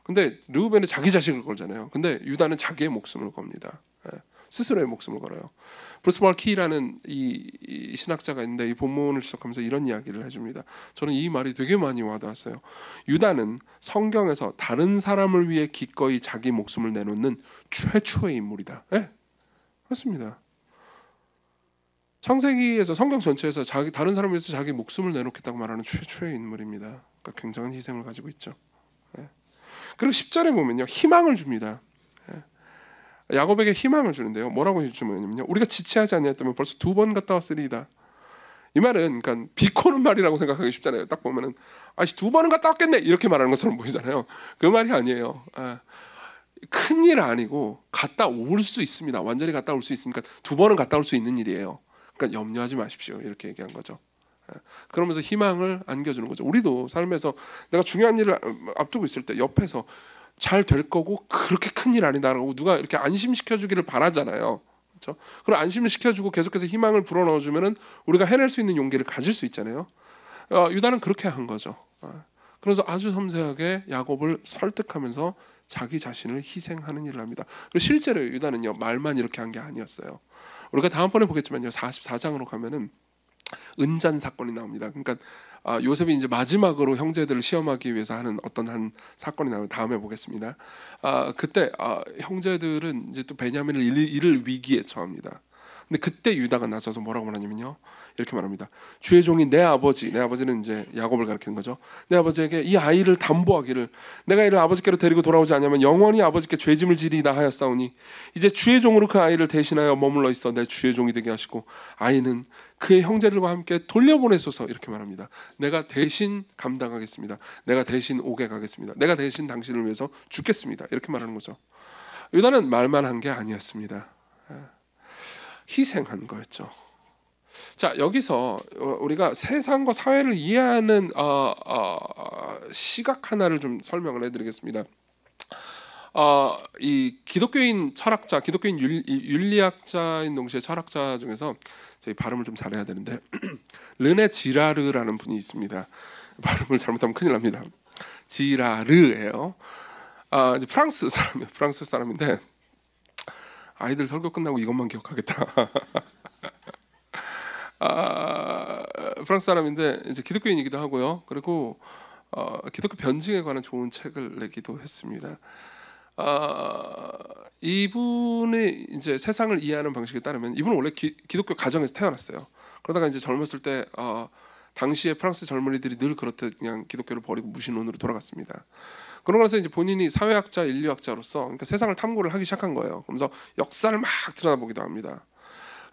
근데 르우벤은 자기 자식을 걸잖아요. 근데 유다는 자기의 목숨을 겁니다. 스스로의 목숨을 걸어요. 브루스 멀키라는 이 신학자가 있는데 이 본문을 주석하면서 이런 이야기를 해줍니다. 저는 이 말이 되게 많이 와닿았어요. 유다는 성경에서 다른 사람을 위해 기꺼이 자기 목숨을 내놓는 최초의 인물이다. 맞습니다. 창세기에서, 성경 전체에서 다른 사람을 위해서 자기 목숨을 내놓겠다고 말하는 최초의 인물입니다. 그러니까 굉장한 희생을 가지고 있죠. 그리고 10절에 보면요, 희망을 줍니다. 야곱에게 희망을 주는데요, 뭐라고 해주면요, 우리가 지체하지 아니했다면 벌써 2번 갔다 왔으리이다. 이 말은 그러니까 비꼬는 말이라고 생각하기 쉽잖아요. 딱 보면은 2번은 갔다 왔겠네, 이렇게 말하는 것처럼 보이잖아요. 그 말이 아니에요. 큰일 아니고 갔다 올 수 있습니다. 완전히 갔다 올 수 있으니까 2번은 갔다 올 수 있는 일이에요. 그러니까 염려하지 마십시오, 이렇게 얘기한 거죠. 그러면서 희망을 안겨주는 거죠. 우리도 삶에서 내가 중요한 일을 앞두고 있을 때 옆에서 잘 될 거고 그렇게 큰일 아니다라고 누가 이렇게 안심시켜주기를 바라잖아요. 그렇죠? 그럼 안심을 시켜주고 계속해서 희망을 불어넣어주면은 우리가 해낼 수 있는 용기를 가질 수 있잖아요. 유다는 그렇게 한 거죠. 그래서 아주 섬세하게 야곱을 설득하면서 자기 자신을 희생하는 일을 합니다. 그리고 실제로 유다는요, 말만 이렇게 한 게 아니었어요. 우리가 다음번에 보겠지만요, 44장으로 가면은 은잔 사건이 나옵니다. 그러니까 요셉이 이제 마지막으로 형제들을 시험하기 위해서 하는 어떤 한 사건이 나오면 다음에 보겠습니다. 그때 형제들은 이제 또 베냐민을 잃을 위기에 처합니다. 근데 그때 유다가 나서서 뭐라고 말하냐면요, 이렇게 말합니다. 주의 종이 내 아버지는 이제 야곱을 가리키는 거죠. 내 아버지에게 이 아이를 담보하기를, 내가 이를 아버지께로 데리고 돌아오지 않으면 영원히 아버지께 죄짐을 지리다 하였사오니 이제 주의 종으로 그 아이를 대신하여 머물러 있어 내 주의 종이 되게 하시고 아이는 그의 형제들과 함께 돌려보내소서. 이렇게 말합니다. 내가 대신 감당하겠습니다. 내가 대신 오게 가겠습니다. 내가 대신 당신을 위해서 죽겠습니다. 이렇게 말하는 거죠. 유다는 말만 한 게 아니었습니다. 희생한 거였죠. 자, 여기서 우리가 세상과 사회를 이해하는 시각 하나를 좀 설명을 해드리겠습니다. 이 기독교인 철학자, 기독교인 윤리학자인 동시에 철학자 중에서 저희 발음을 좀 잘해야 되는데 르네 지라르라는 분이 있습니다. 발음을 잘못하면 큰일 납니다. 지라르예요. 이제 프랑스 사람인데 아이들 설교 끝나고 이것만 기억하겠다. 프랑스 사람인데 이제 기독교인이기도 하고요. 그리고 기독교 변증에 관한 좋은 책을 내기도 했습니다. 이분이 이제 세상을 이해하는 방식에 따르면 이분은 원래 기독교 가정에서 태어났어요. 그러다가 이제 젊었을 때 당시에 프랑스 젊은이들이 늘 그렇듯 그냥 기독교를 버리고 무신론으로 돌아갔습니다. 그러고 나서 이제 본인이 사회학자, 인류학자로서 그러니까 세상을 탐구를 하기 시작한 거예요. 그러면서 역사를 막 들여다보기도 합니다.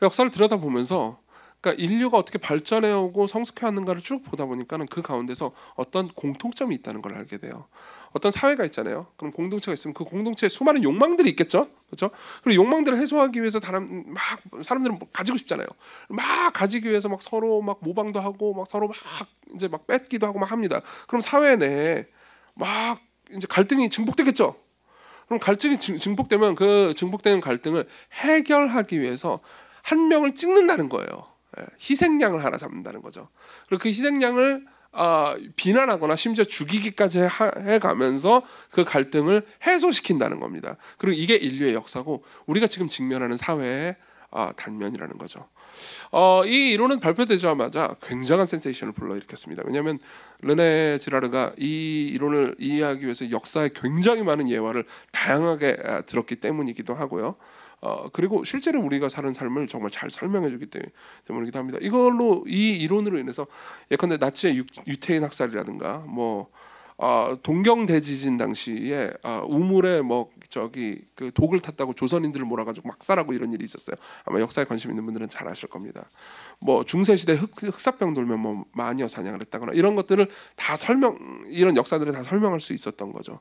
역사를 들여다보면서 그러니까 인류가 어떻게 발전해오고 성숙해왔는가를 쭉 보다 보니까는 그 가운데서 어떤 공통점이 있다는 걸 알게 돼요. 어떤 사회가 있잖아요. 그럼 공동체가 있으면 그 공동체에 수많은 욕망들이 있겠죠, 그렇죠? 그리고 욕망들을 해소하기 위해서 사람들은 가지고 싶잖아요. 막 가지기 위해서 막 서로 막 모방도 하고 막 서로 막 이제 막 뺏기도 하고 막 합니다. 그럼 사회 내에 막 이제 갈등이 증폭되겠죠. 그럼 갈등이 증폭되면 그 증폭되는 갈등을 해결하기 위해서 한 명을 찍는다는 거예요. 희생양을 하나 잡는다는 거죠. 그리고 그 희생양을 비난하거나 심지어 죽이기까지 해가면서 그 갈등을 해소시킨다는 겁니다. 그리고 이게 인류의 역사고 우리가 지금 직면하는 사회의 단면이라는 거죠. 이 이론은 발표되자마자 굉장한 센세이션을 불러일으켰습니다. 왜냐하면 르네 지라르가 이 이론을 이해하기 위해서 역사에 굉장히 많은 예화를 다양하게 들었기 때문이기도 하고요. 그리고 실제로 우리가 사는 삶을 정말 잘 설명해주기 때문이기도 합니다. 이걸로 이 이론으로 인해서 예컨대 나치의 유태인 학살이라든가 뭐 동경 대지진 당시에 우물에 그 독을 탔다고 조선인들을 몰아가지고 막 살하고 이런 일이 있었어요. 아마 역사에 관심 있는 분들은 잘 아실 겁니다. 뭐 중세 시대 흑사병 돌면 뭐 마녀 사냥을 했다거나 이런 것들을 다 이런 역사들을 다 설명할 수 있었던 거죠.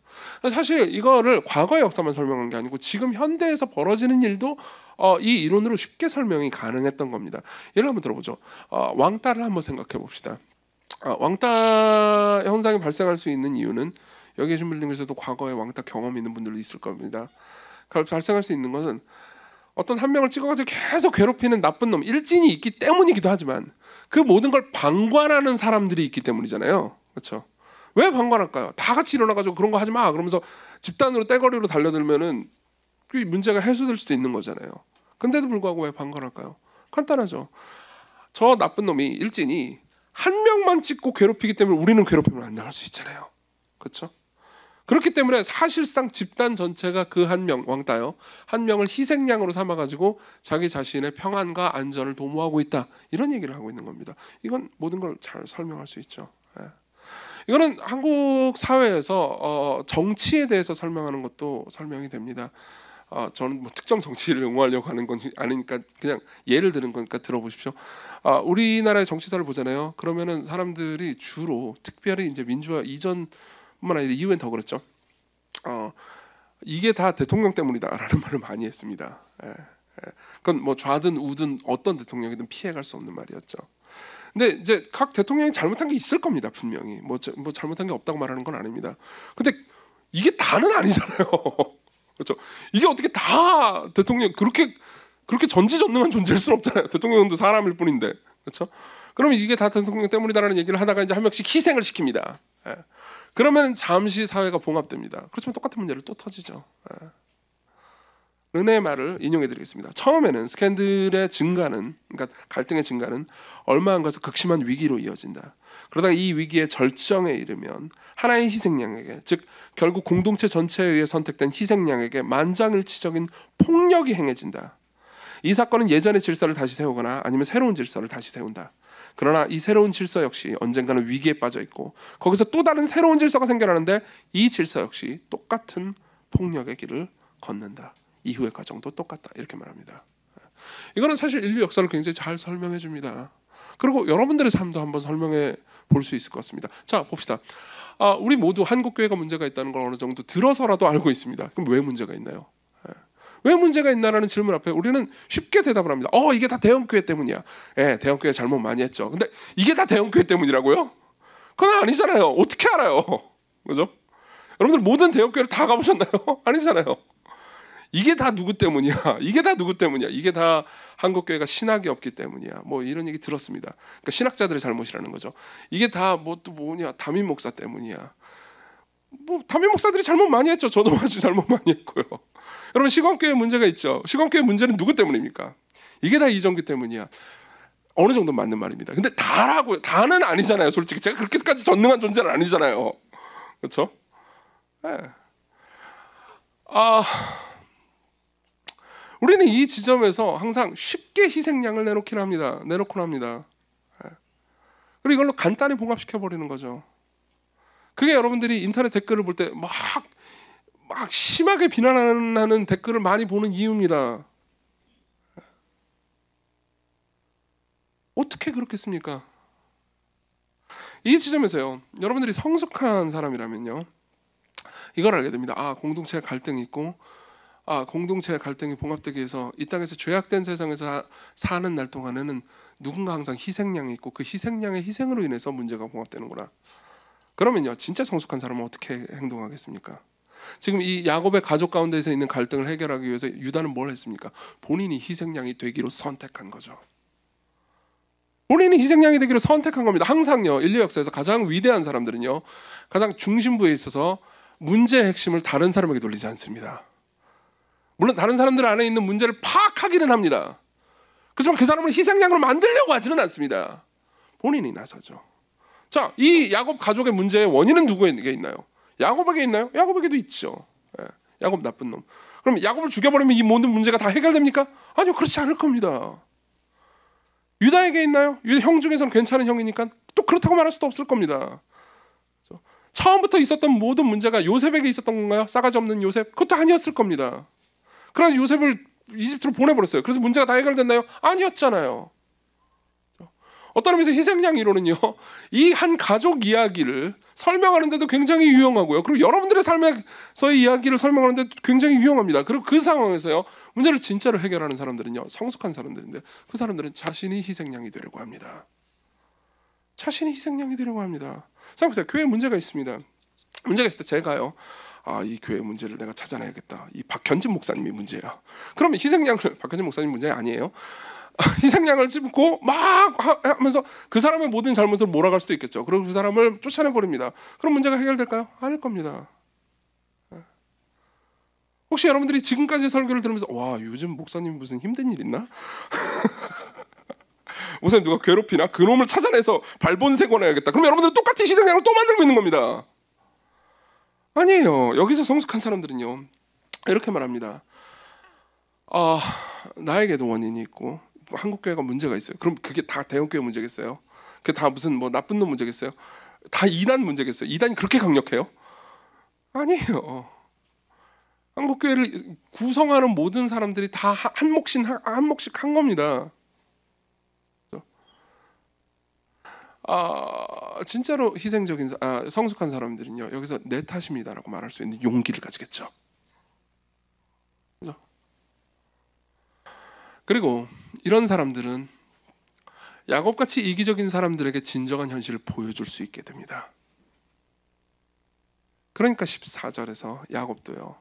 사실 이거를 과거의 역사만 설명한 게 아니고 지금 현대에서 벌어지는 일도 이 이론으로 쉽게 설명이 가능했던 겁니다. 예를 한번 들어보죠. 왕따를 한번 생각해 봅시다. 왕따 현상이 발생할 수 있는 이유는 여기 계신 분들 중에서도 과거에 왕따 경험이 있는 분들도 있을 겁니다. 발생할 수 있는 것은 어떤 한 명을 찍어가지고 계속 괴롭히는 나쁜 놈, 일진이 있기 때문이기도 하지만 그 모든 걸 방관하는 사람들이 있기 때문이잖아요. 그렇죠? 왜 방관할까요? 다 같이 일어나가지고 그런 거 하지 마 그러면서 집단으로 떼거리로 달려들면은 그 문제가 해소될 수도 있는 거잖아요. 근데도 불구하고 왜 방관할까요? 간단하죠. 저 나쁜 놈이, 일진이 한 명만 찍고 괴롭히기 때문에 우리는 괴롭힘을 안 당할 수 있잖아요. 그렇죠? 그렇기 때문에 사실상 집단 전체가 그 한 명, 왕따요, 한 명을 희생양으로 삼아가지고 자기 자신의 평안과 안전을 도모하고 있다, 이런 얘기를 하고 있는 겁니다. 이건 모든 걸 잘 설명할 수 있죠. 이거는 한국 사회에서 정치에 대해서 설명하는 것도 설명이 됩니다. 저는 뭐 특정 정치를 옹호하려고 하는 건 아니니까 그냥 예를 드는 거니까 들어보십시오. 우리나라의 정치사를 보잖아요. 그러면은 사람들이 주로 특별히 이제 민주화 이전뿐만 아니라 이후엔 더 그렇죠. 이게 다 대통령 때문이다라는 말을 많이 했습니다. 그건 뭐 좌든 우든 어떤 대통령이든 피해갈 수 없는 말이었죠. 근데 이제 각 대통령이 잘못한 게 있을 겁니다. 분명히 뭐 잘못한 게 없다고 말하는 건 아닙니다. 근데 이게 다는 아니잖아요. 그렇죠? 이게 어떻게 다 대통령 그렇게 전지전능한 존재일 수는 없잖아요. 대통령도 사람일 뿐인데, 그렇죠? 그럼 이게 다 대통령 때문이다라는 얘기를 하다가 이제 한 명씩 희생을 시킵니다. 예. 그러면 잠시 사회가 봉합됩니다. 그렇지만 똑같은 문제를 또 터지죠. 예. 르네의 말을 인용해드리겠습니다. 처음에는 스캔들의 증가는, 그러니까 갈등의 증가는 얼마 안 가서 극심한 위기로 이어진다. 그러다가 이 위기의 절정에 이르면 하나의 희생양에게, 즉 결국 공동체 전체에 의해 선택된 희생양에게 만장일치적인 폭력이 행해진다. 이 사건은 예전의 질서를 다시 세우거나 아니면 새로운 질서를 다시 세운다. 그러나 이 새로운 질서 역시 언젠가는 위기에 빠져 있고 거기서 또 다른 새로운 질서가 생겨나는데 이 질서 역시 똑같은 폭력의 길을 걷는다. 이후의 과정도 똑같다. 이렇게 말합니다. 이거는 사실 인류 역사를 굉장히 잘 설명해 줍니다. 그리고 여러분들의 삶도 한번 설명해 볼 수 있을 것 같습니다. 자, 봅시다. 우리 모두 한국교회가 문제가 있다는 걸 어느 정도 들어서라도 알고 있습니다. 그럼 왜 문제가 있나요? 왜 문제가 있나라는 질문 앞에 우리는 쉽게 대답을 합니다. 이게 다 대형교회 때문이야. 대형교회 잘못 많이 했죠. 근데 이게 다 대형교회 때문이라고요? 그건 아니잖아요. 어떻게 알아요? 그죠? 여러분들 모든 대형교회를 다 가보셨나요? 아니잖아요. 이게 다 누구 때문이야? 이게 다 누구 때문이야? 이게 다 한국교회가 신학이 없기 때문이야. 뭐 이런 얘기 들었습니다. 그러니까 신학자들의 잘못이라는 거죠. 이게 다 또 뭐냐? 담임 목사 때문이야. 뭐 담임 목사들이 잘못 많이 했죠. 저도 아주 잘못 많이 했고요. 여러분 시건교회 문제가 있죠. 시건교회 문제는 누구 때문입니까? 이게 다 이정규 때문이야. 어느 정도 맞는 말입니다. 근데 다라고요. 다는 아니잖아요. 솔직히 제가 그렇게까지 전능한 존재는 아니잖아요. 그렇죠? 네. 우리는 이 지점에서 항상 쉽게 희생양을 내놓곤 합니다. 그리고 이걸로 간단히 봉합시켜 버리는 거죠. 그게 여러분들이 인터넷 댓글을 볼 때 막 심하게 비난하는 댓글을 많이 보는 이유입니다. 어떻게 그렇겠습니까? 이 지점에서요, 여러분들이 성숙한 사람이라면요, 이걸 알게 됩니다. 공동체 갈등이 있고, 공동체의 갈등이 봉합되기 위해서 이 땅에서 죄악된 세상에서 사는 날 동안에는 누군가 항상 희생양이 있고 그 희생양의 희생으로 인해서 문제가 봉합되는구나. 그러면요, 진짜 성숙한 사람은 어떻게 행동하겠습니까? 지금 이 야곱의 가족 가운데서 있는 갈등을 해결하기 위해서 유다는 뭘 했습니까? 본인이 희생양이 되기로 선택한 거죠. 본인이 희생양이 되기로 선택한 겁니다. 항상요, 인류 역사에서 가장 위대한 사람들은요, 가장 중심부에 있어서 문제의 핵심을 다른 사람에게 돌리지 않습니다. 물론 다른 사람들 안에 있는 문제를 파악하기는 합니다. 그렇지만 그 사람을 희생양으로 만들려고 하지는 않습니다. 본인이 나서죠. 자, 이 야곱 가족의 문제의 원인은 누구에게 있나요? 야곱에게 있나요? 야곱에게도 있죠. 야곱 나쁜 놈. 그럼 야곱을 죽여버리면 이 모든 문제가 다 해결됩니까? 아니요, 그렇지 않을 겁니다. 유다에게 있나요? 유다 형 중에서는 괜찮은 형이니까 또 그렇다고 말할 수도 없을 겁니다. 처음부터 있었던 모든 문제가 요셉에게 있었던 건가요? 싸가지 없는 요셉? 그것도 아니었을 겁니다. 그래서 요셉을 이집트로 보내버렸어요. 그래서 문제가 다 해결됐나요? 아니었잖아요. 어떤 의미에서 희생양 이론은요, 이 한 가족 이야기를 설명하는데도 굉장히 유용하고요. 그리고 여러분들의 삶에서의 이야기를 설명하는데 굉장히 유용합니다. 그리고 그 상황에서요, 문제를 진짜로 해결하는 사람들은요, 성숙한 사람들인데 그 사람들은 자신이 희생양이 되려고 합니다. 자신이 희생양이 되려고 합니다. 생각해보세요. 교회에 문제가 있습니다. 문제가 있을 때 제가요, 이 교회 문제를 내가 찾아내야겠다. 이 박현진 목사님이 문제야. 그러면 희생양을, 박현진 목사님 문제 아니에요. 희생양을 찝고 막 하면서 그 사람의 모든 잘못을 몰아갈 수도 있겠죠. 그리고 그 사람을 쫓아내버립니다. 그럼 문제가 해결될까요? 아닐 겁니다. 혹시 여러분들이 지금까지 설교를 들으면서 와, 요즘 목사님 무슨 힘든 일 있나? 목사님 누가 괴롭히나? 그 놈을 찾아내서 발본색원 해야겠다. 그럼 여러분들은 똑같이 희생양을 또 만들고 있는 겁니다. 아니에요. 여기서 성숙한 사람들은요, 이렇게 말합니다. 나에게도 원인이 있고 한국교회가 문제가 있어요. 그럼 그게 다 대형교회 문제겠어요? 그게 다 무슨 뭐 나쁜 놈 문제겠어요? 다 이단 문제겠어요? 이단이 그렇게 강력해요? 아니에요. 한국교회를 구성하는 모든 사람들이 다 한 몫씩 한 겁니다. 진짜로 희생적인 성숙한 사람들은요, 여기서 내 탓입니다라고 말할 수 있는 용기를 가지겠죠. 그죠? 그리고 이런 사람들은 야곱같이 이기적인 사람들에게 진정한 현실을 보여줄 수 있게 됩니다. 그러니까 14절에서 야곱도요,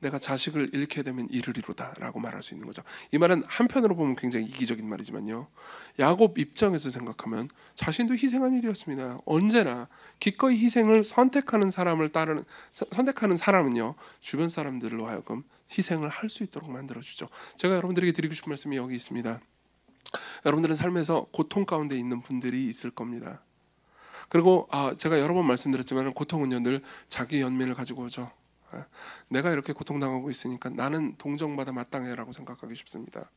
내가 자식을 잃게 되면 이르리로다 라고 말할 수 있는 거죠. 이 말은 한편으로 보면 굉장히 이기적인 말이지만요, 야곱 입장에서 생각하면 자신도 희생한 일이었습니다. 언제나 기꺼이 희생을 선택하는 사람은요, 주변 사람들로 하여금 희생을 할 수 있도록 만들어주죠. 제가 여러분들에게 드리고 싶은 말씀이 여기 있습니다. 여러분들은 삶에서 고통 가운데 있는 분들이 있을 겁니다. 그리고 제가 여러 번 말씀드렸지만 고통은요 늘 자기 연민을 가지고 오죠. 내가 이렇게 고통당하고 있으니까 나는 동정받아 마땅해라고 생각하기 쉽습니다.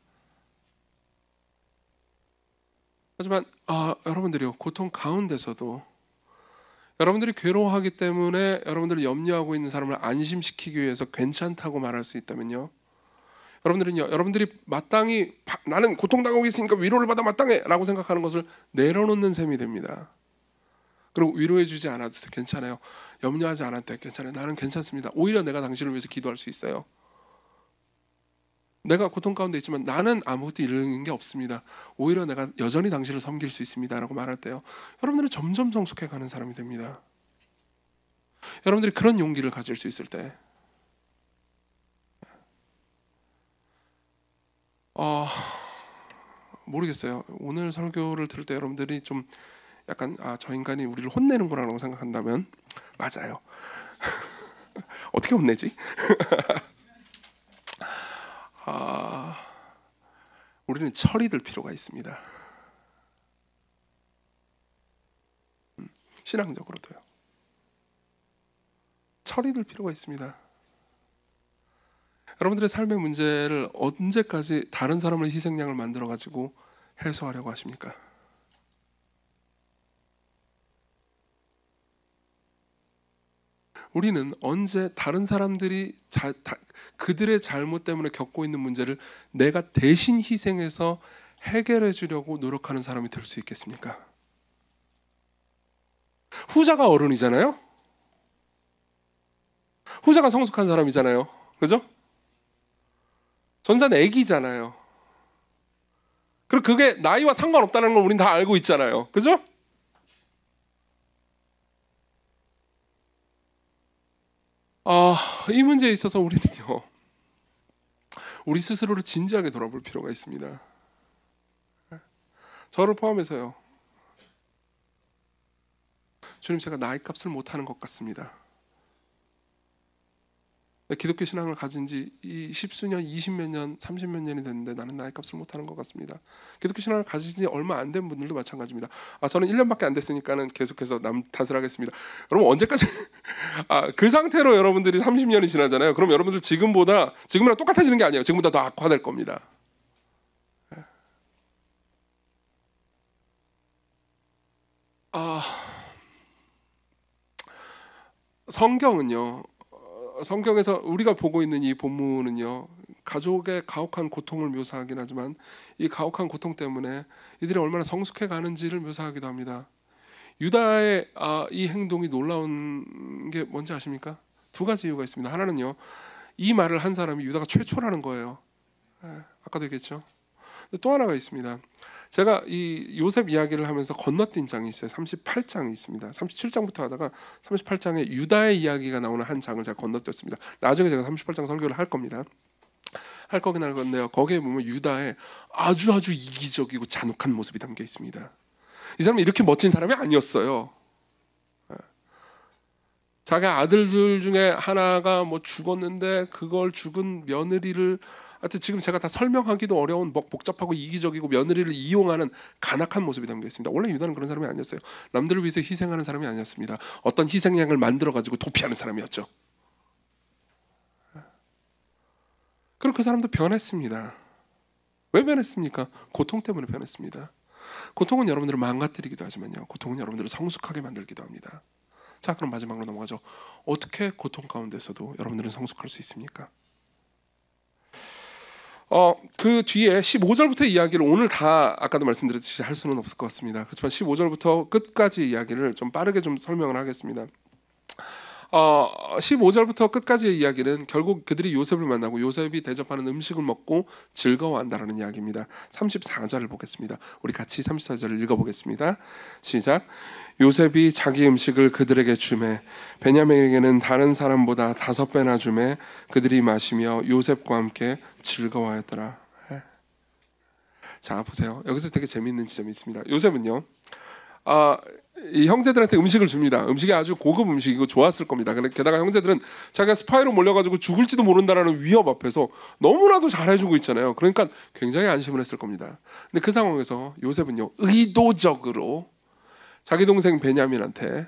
하지만 여러분들이요, 고통 가운데서도 여러분들이 괴로워하기 때문에 여러분들이 염려하고 있는 사람을 안심시키기 위해서 괜찮다고 말할 수 있다면요, 여러분들은요, 여러분들이 마땅히 나는 고통당하고 있으니까 위로를 받아 마땅해라고 생각하는 것을 내려놓는 셈이 됩니다. 그리고 위로해 주지 않아도 괜찮아요. 염려하지 않아도 괜찮아요. 나는 괜찮습니다. 오히려 내가 당신을 위해서 기도할 수 있어요. 내가 고통 가운데 있지만 나는 아무것도 잃는 게 없습니다. 오히려 내가 여전히 당신을 섬길 수 있습니다 라고 말할 때요, 여러분들은 점점 성숙해가는 사람이 됩니다. 여러분들이 그런 용기를 가질 수 있을 때 모르겠어요. 오늘 설교를 들을 때 여러분들이 좀 약간 저 인간이 우리를 혼내는구나라고 생각한다면 맞아요. 어떻게 혼내지? 우리는 철이 들 필요가 있습니다. 신앙적으로도요. 철이 들 필요가 있습니다. 여러분들의 삶의 문제를 언제까지 다른 사람의 희생양을 만들어 가지고 해소하려고 하십니까? 우리는 언제 다른 사람들이 그들의 잘못 때문에 겪고 있는 문제를 내가 대신 희생해서 해결해 주려고 노력하는 사람이 될 수 있겠습니까? 후자가 어른이잖아요. 후자가 성숙한 사람이잖아요. 그죠? 전자는 애기잖아요. 그리고 그게 나이와 상관없다는 걸 우린 다 알고 있잖아요. 그죠? 이 문제에 있어서 우리는요, 우리 스스로를 진지하게 돌아볼 필요가 있습니다. 저를 포함해서요, 주님, 제가 나이 값을 못하는 것 같습니다. 기독교 신앙을 가진 지 10수년, 20몇 년, 30몇 년이 됐는데 나는 나이 값을 못하는 것 같습니다. 기독교 신앙을 가진 지 얼마 안 된 분들도 마찬가지입니다. 저는 1년밖에 안 됐으니까는 계속해서 남 탓을 하겠습니다. 여러분 언제까지 그 상태로 여러분들이 30년이 지나잖아요. 그럼 여러분들 지금이랑 똑같아지는 게 아니에요. 지금보다 더 악화될 겁니다. 성경에서 우리가 보고 있는 이 본문은요, 가족의 가혹한 고통을 묘사하긴 하지만 이 가혹한 고통 때문에 이들이 얼마나 성숙해 가는지를 묘사하기도 합니다. 유다의 이 행동이 놀라운 게 뭔지 아십니까? 두 가지 이유가 있습니다. 하나는요, 이 말을 한 사람이 유다가 최초라는 거예요. 아까도 얘기했죠. 또 하나가 있습니다. 제가 이 요셉 이야기를 하면서 건너뛴 장이 있어요. 38장이 있습니다. 37장부터 하다가 38장에 유다의 이야기가 나오는 한 장을 제가 건너뛰었습니다. 나중에 제가 38장 설교를 할 겁니다. 할 거긴 할 건데요, 거기에 보면 유다의 아주 이기적이고 잔혹한 모습이 담겨 있습니다. 이 사람이 이렇게 멋진 사람이 아니었어요. 자기 아들들 중에 하나가 죽었는데 그걸 죽은 며느리를, 하여튼 지금 제가 다 설명하기도 어려운 복잡하고 이기적이고 며느리를 이용하는 간악한 모습이 담겨 있습니다. 원래 유다는 그런 사람이 아니었어요. 남들을 위해서 희생하는 사람이 아니었습니다. 어떤 희생양을 만들어 가지고 도피하는 사람이었죠. 그리고 그 사람도 변했습니다. 왜 변했습니까? 고통 때문에 변했습니다. 고통은 여러분들을 망가뜨리기도 하지만요, 고통은 여러분들을 성숙하게 만들기도 합니다. 자, 그럼 마지막으로 넘어가죠. 어떻게 고통 가운데서도 여러분들은 성숙할 수 있습니까? 그 뒤에 15절부터 이야기를 오늘 다 아까도 말씀드렸듯이 할 수는 없을 것 같습니다. 그렇지만 15절부터 끝까지 이야기를 좀 빠르게 좀 설명을 하겠습니다. 15절부터 끝까지의 이야기는 결국 그들이 요셉을 만나고 요셉이 대접하는 음식을 먹고 즐거워한다라는 이야기입니다. 34절을 보겠습니다. 우리 같이 34절을 읽어보겠습니다. 시작. 요셉이 자기 음식을 그들에게 주매 베냐민에게는 다른 사람보다 5배나 주매 그들이 마시며 요셉과 함께 즐거워하였더라. 자, 보세요. 여기서 되게 재미있는 지점이 있습니다. 요셉은요, 이 형제들한테 음식을 줍니다. 음식이 아주 고급 음식이고 좋았을 겁니다. 게다가 형제들은 자기가 스파이로 몰려가지고 죽을지도 모른다라는 위협 앞에서 너무나도 잘해주고 있잖아요. 그러니까 굉장히 안심을 했을 겁니다. 근데 그 상황에서 요셉은요, 의도적으로 자기 동생 베냐민한테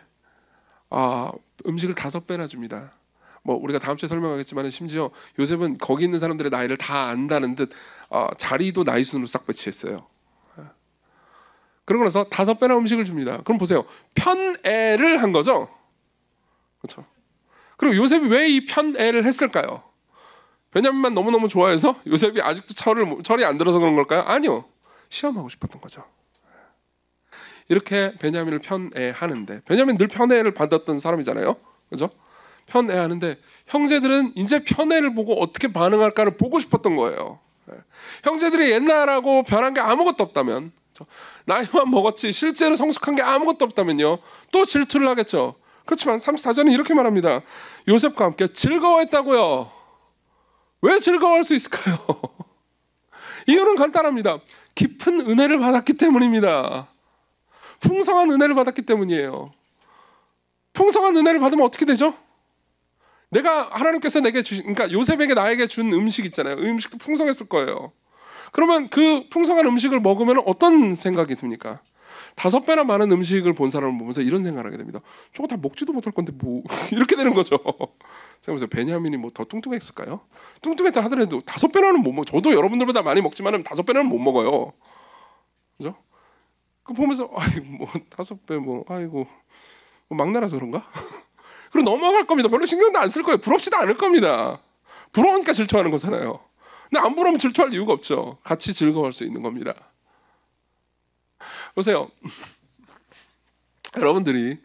음식을 5배나 줍니다. 뭐 우리가 다음 주에 설명하겠지만 심지어 요셉은 거기 있는 사람들의 나이를 다 안다는 듯 자리도 나이 순으로 싹 배치했어요. 그러고 나서 5배나 음식을 줍니다. 그럼 보세요. 편애를 한 거죠. 그렇죠. 그리고 요셉이 왜 이 편애를 했을까요? 베냐민만 너무너무 좋아해서 요셉이 아직도 철이 안 들어서 그런 걸까요? 아니요. 시험하고 싶었던 거죠. 이렇게 베냐민을 편애하는데, 베냐민 늘 편애를 받았던 사람이잖아요. 그렇죠? 편애하는데 형제들은 이제 편애를 보고 어떻게 반응할까를 보고 싶었던 거예요. 형제들이 옛날하고 변한 게 아무것도 없다면, 나이만 먹었지 실제로 성숙한 게 아무것도 없다면요, 또 질투를 하겠죠. 그렇지만 34절은 이렇게 말합니다. 요셉과 함께 즐거워했다고요. 왜 즐거워할 수 있을까요? 이유는 간단합니다. 깊은 은혜를 받았기 때문입니다. 풍성한 은혜를 받았기 때문이에요. 풍성한 은혜를 받으면 어떻게 되죠? 내가 하나님께서 내게 그러니까 요셉에게 나에게 준 음식 있잖아요. 음식도 풍성했을 거예요. 그러면 그 풍성한 음식을 먹으면 어떤 생각이 듭니까? 5배나 많은 음식을 본 사람을 보면서 이런 생각을 하게 됩니다. 저거 다 먹지도 못할 건데 뭐 이렇게 되는 거죠. 생각해보세요. 베냐민이 뭐 더 뚱뚱했을까요? 뚱뚱했다 하더라도 5배나는 못 먹어요. 저도 여러분들보다 많이 먹지만 5배나는 못 먹어요. 그죠? 그 보면서 아이고 뭐 5배 뭐 아이고 뭐 막내라서 그런가? 그리고 넘어갈 겁니다. 별로 신경도 안 쓸 거예요. 부럽지도 않을 겁니다. 부러우니까 질투하는 거잖아요. 근데 안 부러우면 질투할 이유가 없죠. 같이 즐거워할 수 있는 겁니다. 보세요. 여러분들이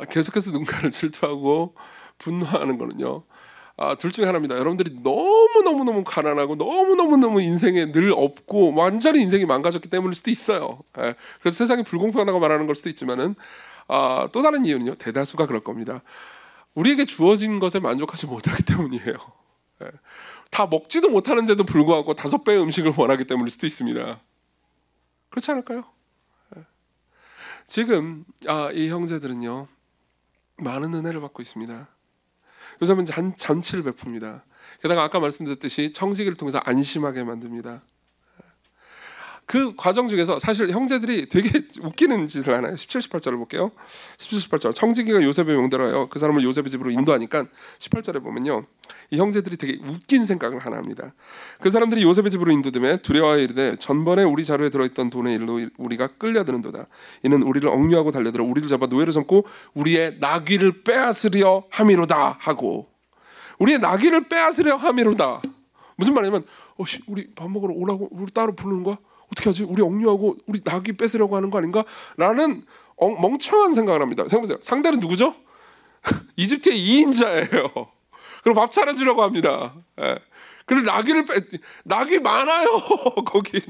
계속해서 누군가를 질투하고 분노하는 거는요, 둘 중에 하나입니다. 여러분들이 너무 가난하고 너무 인생에 늘 없고 완전히 인생이 망가졌기 때문일 수도 있어요. 그래서 세상이 불공평하다고 말하는 걸 수도 있지만은 또 다른 이유는요, 대다수가 그럴 겁니다. 우리에게 주어진 것에 만족하지 못하기 때문이에요. 다 먹지도 못하는데도 불구하고 5배의 음식을 원하기 때문일 수도 있습니다. 그렇지 않을까요? 지금 이 형제들은요, 많은 은혜를 받고 있습니다. 요셉은 잔치를 베풉니다. 게다가 아까 말씀드렸듯이 청지기를 통해서 안심하게 만듭니다. 그 과정 중에서 사실 형제들이 되게 웃기는 짓을 하나요? 17, 18절을 볼게요. 17, 18절. 청지기가 요셉의 명대로 하여 그 사람을 요셉의 집으로 인도하니까 18절에 보면요, 이 형제들이 되게 웃긴 생각을 하나 합니다. 그 사람들이 요셉의 집으로 인도됨에 두려워하여 이르되 전번에 우리 자루에 들어있던 돈의 일로 우리가 끌려드는도다. 이는 우리를 억류하고 달려들어 우리를 잡아 노예로 삼고 우리의 나귀를 빼앗으려 함이로다 하고, 우리의 나귀를 빼앗으려 함이로다. 무슨 말이냐면 우리 밥 먹으러 오라고 우리 따로 부르는 거야? 어떻게 하지? 우리 억류하고 우리 나귀 뺏으려고 하는 거 아닌가? 라는 멍청한 생각을 합니다. 생각해보세요. 상대는 누구죠? 이집트의 2인자예요. 그리고 밥 차려주려고 합니다. 그리고 나귀 많아요. 거긴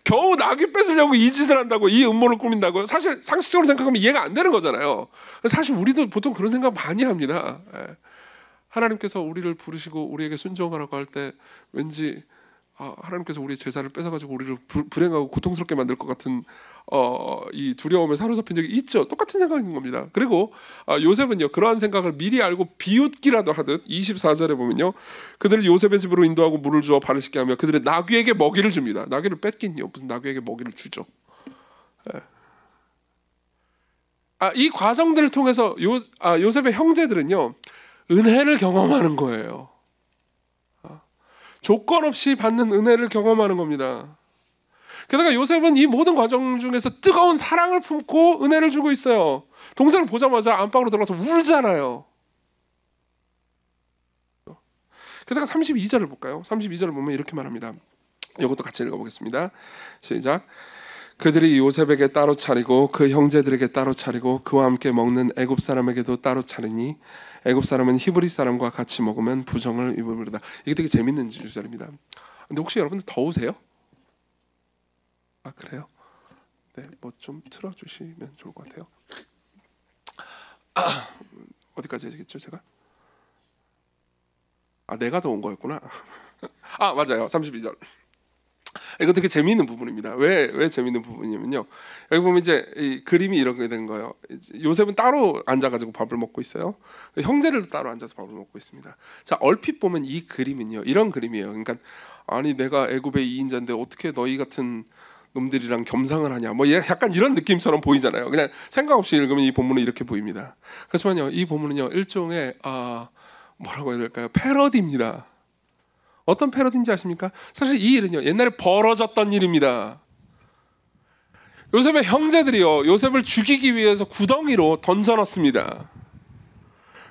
겨우 나귀 뺏으려고 이 짓을 한다고, 이 음모를 꾸민다고요. 사실 상식적으로 생각하면 이해가 안 되는 거잖아요. 사실 우리도 보통 그런 생각 많이 합니다. 하나님께서 우리를 부르시고 우리에게 순종하라고 할 때 왠지 하나님께서 우리의 제사를 뺏어가지고 우리를 불행하고 고통스럽게 만들 것 같은 이 두려움에 사로잡힌 적이 있죠. 똑같은 생각인 겁니다. 그리고 요셉은요, 그러한 생각을 미리 알고 비웃기라도 하듯 24절에 보면요, 그들을 요셉의 집으로 인도하고 물을 주어 발을 씻게 하며 그들의 나귀에게 먹이를 줍니다. 나귀를 뺏긴요, 무슨 나귀에게 먹이를 주죠. 이 과정들을 통해서 요셉의 형제들은요, 은혜를 경험하는 거예요. 조건 없이 받는 은혜를 경험하는 겁니다. 게다가 요셉은 이 모든 과정 중에서 뜨거운 사랑을 품고 은혜를 주고 있어요. 동생을 보자마자 안방으로 들어가서 울잖아요. 게다가 32절을 볼까요? 32절을 보면 이렇게 말합니다. 이것도 같이 읽어보겠습니다. 시작. 그들이 요셉에게 따로 차리고 그 형제들에게 따로 차리고 그와 함께 먹는 애굽 사람에게도 따로 차리니 애굽 사람은 히브리 사람과 같이 먹으면 부정을 입으리로다. 이게 되게 재밌는 주절입니다. 근데 혹시 여러분들 더우세요? 아, 그래요? 네, 뭐 좀 틀어주시면 좋을 것 같아요. 어디까지 해야겠죠, 제가? 아, 내가 더운 거였구나. 아, 맞아요. 32절. 이거 되게 재미있는 부분입니다. 왜 재미있는 부분이냐면요. 여기 보면 이제 이 그림이 이렇게 된 거예요. 요셉은 따로 앉아가지고 밥을 먹고 있어요. 형제들도 따로 앉아서 밥을 먹고 있습니다. 자, 얼핏 보면 이 그림은요, 이런 그림이에요. 그러니까 아니 내가 애굽의 2인자인데 어떻게 너희 같은 놈들이랑 겸상을 하냐, 뭐 약간 이런 느낌처럼 보이잖아요. 그냥 생각 없이 읽으면 이 본문은 이렇게 보입니다. 그렇지만요, 이 본문은요 일종의 뭐라고 해야 될까요? 패러디입니다. 어떤 패러디인지 아십니까? 사실 이 일은요 옛날에 벌어졌던 일입니다. 요셉의 형제들이요 요셉을 죽이기 위해서 구덩이로 던져놨습니다.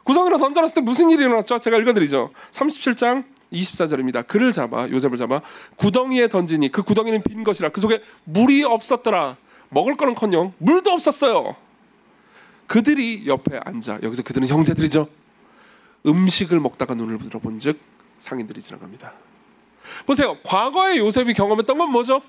구덩이로 던져놨을 때 무슨 일이 일어났죠? 제가 읽어드리죠. 37장 24절입니다. 그를 잡아, 요셉을 잡아 구덩이에 던지니 그 구덩이는 빈 것이라 그 속에 물이 없었더라. 먹을 거는커녕 물도 없었어요. 그들이 옆에 앉아, 여기서 그들은 형제들이죠. 음식을 먹다가 눈을 들어본 즉 상인들이 지나갑니다. 보세요. 과거에 요셉이 경험했던 건 뭐죠?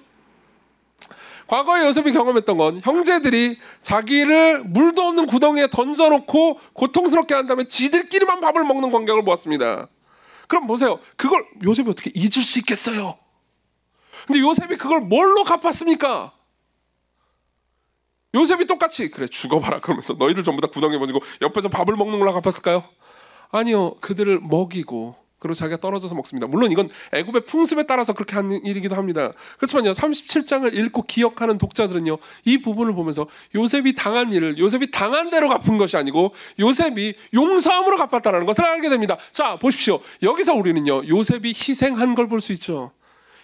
과거에 요셉이 경험했던 건 형제들이 자기를 물도 없는 구덩이에 던져놓고 고통스럽게 한 다음에 지들끼리만 밥을 먹는 광경을 보았습니다. 그럼 보세요. 그걸 요셉이 어떻게 잊을 수 있겠어요? 근데 요셉이 그걸 뭘로 갚았습니까? 요셉이 똑같이 그래 죽어봐라 그러면서 너희들 전부 다 구덩이에 던지고 옆에서 밥을 먹는 걸로 갚았을까요? 아니요. 그들을 먹이고 그리고 자기가 떨어져서 먹습니다. 물론 이건 애굽의 풍습에 따라서 그렇게 하는 일이기도 합니다. 그렇지만요 37장을 읽고 기억하는 독자들은요 이 부분을 보면서 요셉이 당한 일을 요셉이 당한 대로 갚은 것이 아니고 요셉이 용서함으로 갚았다는 것을 알게 됩니다. 자, 보십시오. 여기서 우리는요 요셉이 희생한 걸 볼 수 있죠.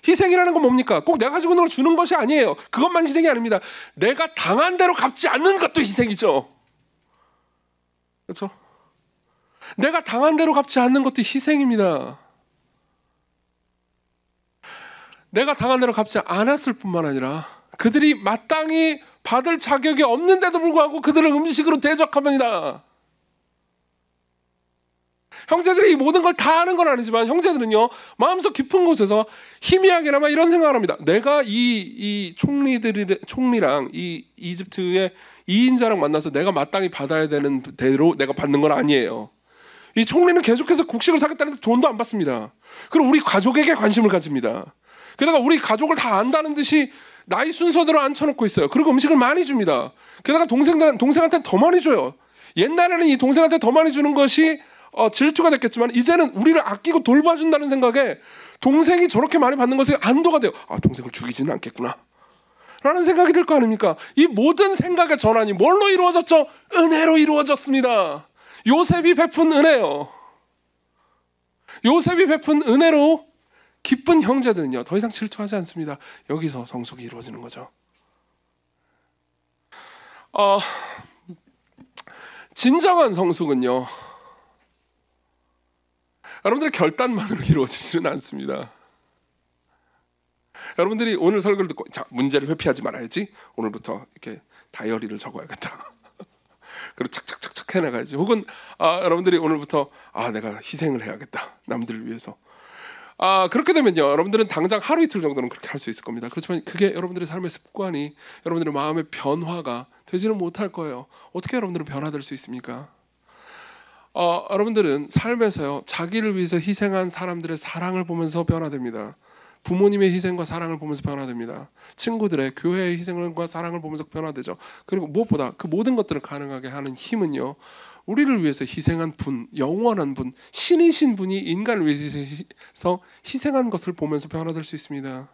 희생이라는 건 뭡니까? 꼭 내가 가지고 있는 걸 주는 것이 아니에요. 그것만 희생이 아닙니다. 내가 당한 대로 갚지 않는 것도 희생이죠. 그렇죠? 내가 당한 대로 갚지 않는 것도 희생입니다. 내가 당한 대로 갚지 않았을 뿐만 아니라 그들이 마땅히 받을 자격이 없는데도 불구하고 그들을 음식으로 대접합니다. 형제들이 이 모든 걸 다 아는 건 아니지만 형제들은요 마음속 깊은 곳에서 희미하게나마 이런 생각을 합니다. 내가 이 총리랑 이 이집트의 2인자랑 만나서 내가 마땅히 받아야 되는 대로 내가 받는 건 아니에요. 이 총리는 계속해서 곡식을 사겠다는데 돈도 안 받습니다. 그리고 우리 가족에게 관심을 가집니다. 게다가 우리 가족을 다 안다는 듯이 나이 순서대로 앉혀놓고 있어요. 그리고 음식을 많이 줍니다. 게다가 동생한테는 더 많이 줘요. 옛날에는 이 동생한테 더 많이 주는 것이 질투가 됐겠지만 이제는 우리를 아끼고 돌봐준다는 생각에 동생이 저렇게 많이 받는 것에 안도가 돼요. 아, 동생을 죽이지는 않겠구나 라는 생각이 들 거 아닙니까? 이 모든 생각의 전환이 뭘로 이루어졌죠? 은혜로 이루어졌습니다. 요셉이 베푼 은혜요. 요셉이 베푼 은혜로 기쁜 형제들은요 더 이상 질투하지 않습니다. 여기서 성숙이 이루어지는 거죠. 진정한 성숙은요 여러분들의 결단만으로 이루어지지는 않습니다. 여러분들이 오늘 설교를 듣고 자, 문제를 회피하지 말아야지, 오늘부터 이렇게 다이어리를 적어야겠다 그리고 착착착착 해나가야지, 혹은 여러분들이 오늘부터 내가 희생을 해야겠다 남들을 위해서, 그렇게 되면요 여러분들은 당장 하루 이틀 정도는 그렇게 할 수 있을 겁니다. 그렇지만 그게 여러분들의 삶의 습관이 여러분들의 마음의 변화가 되지는 못할 거예요. 어떻게 여러분들은 변화될 수 있습니까? 여러분들은 삶에서요 자기를 위해서 희생한 사람들의 사랑을 보면서 변화됩니다. 부모님의 희생과 사랑을 보면서 변화됩니다. 친구들의, 교회의 희생과 사랑을 보면서 변화되죠. 그리고 무엇보다 그 모든 것들을 가능하게 하는 힘은요 우리를 위해서 희생한 분, 영원한 분, 신이신 분이 인간을 위해서 희생한 것을 보면서 변화될 수 있습니다.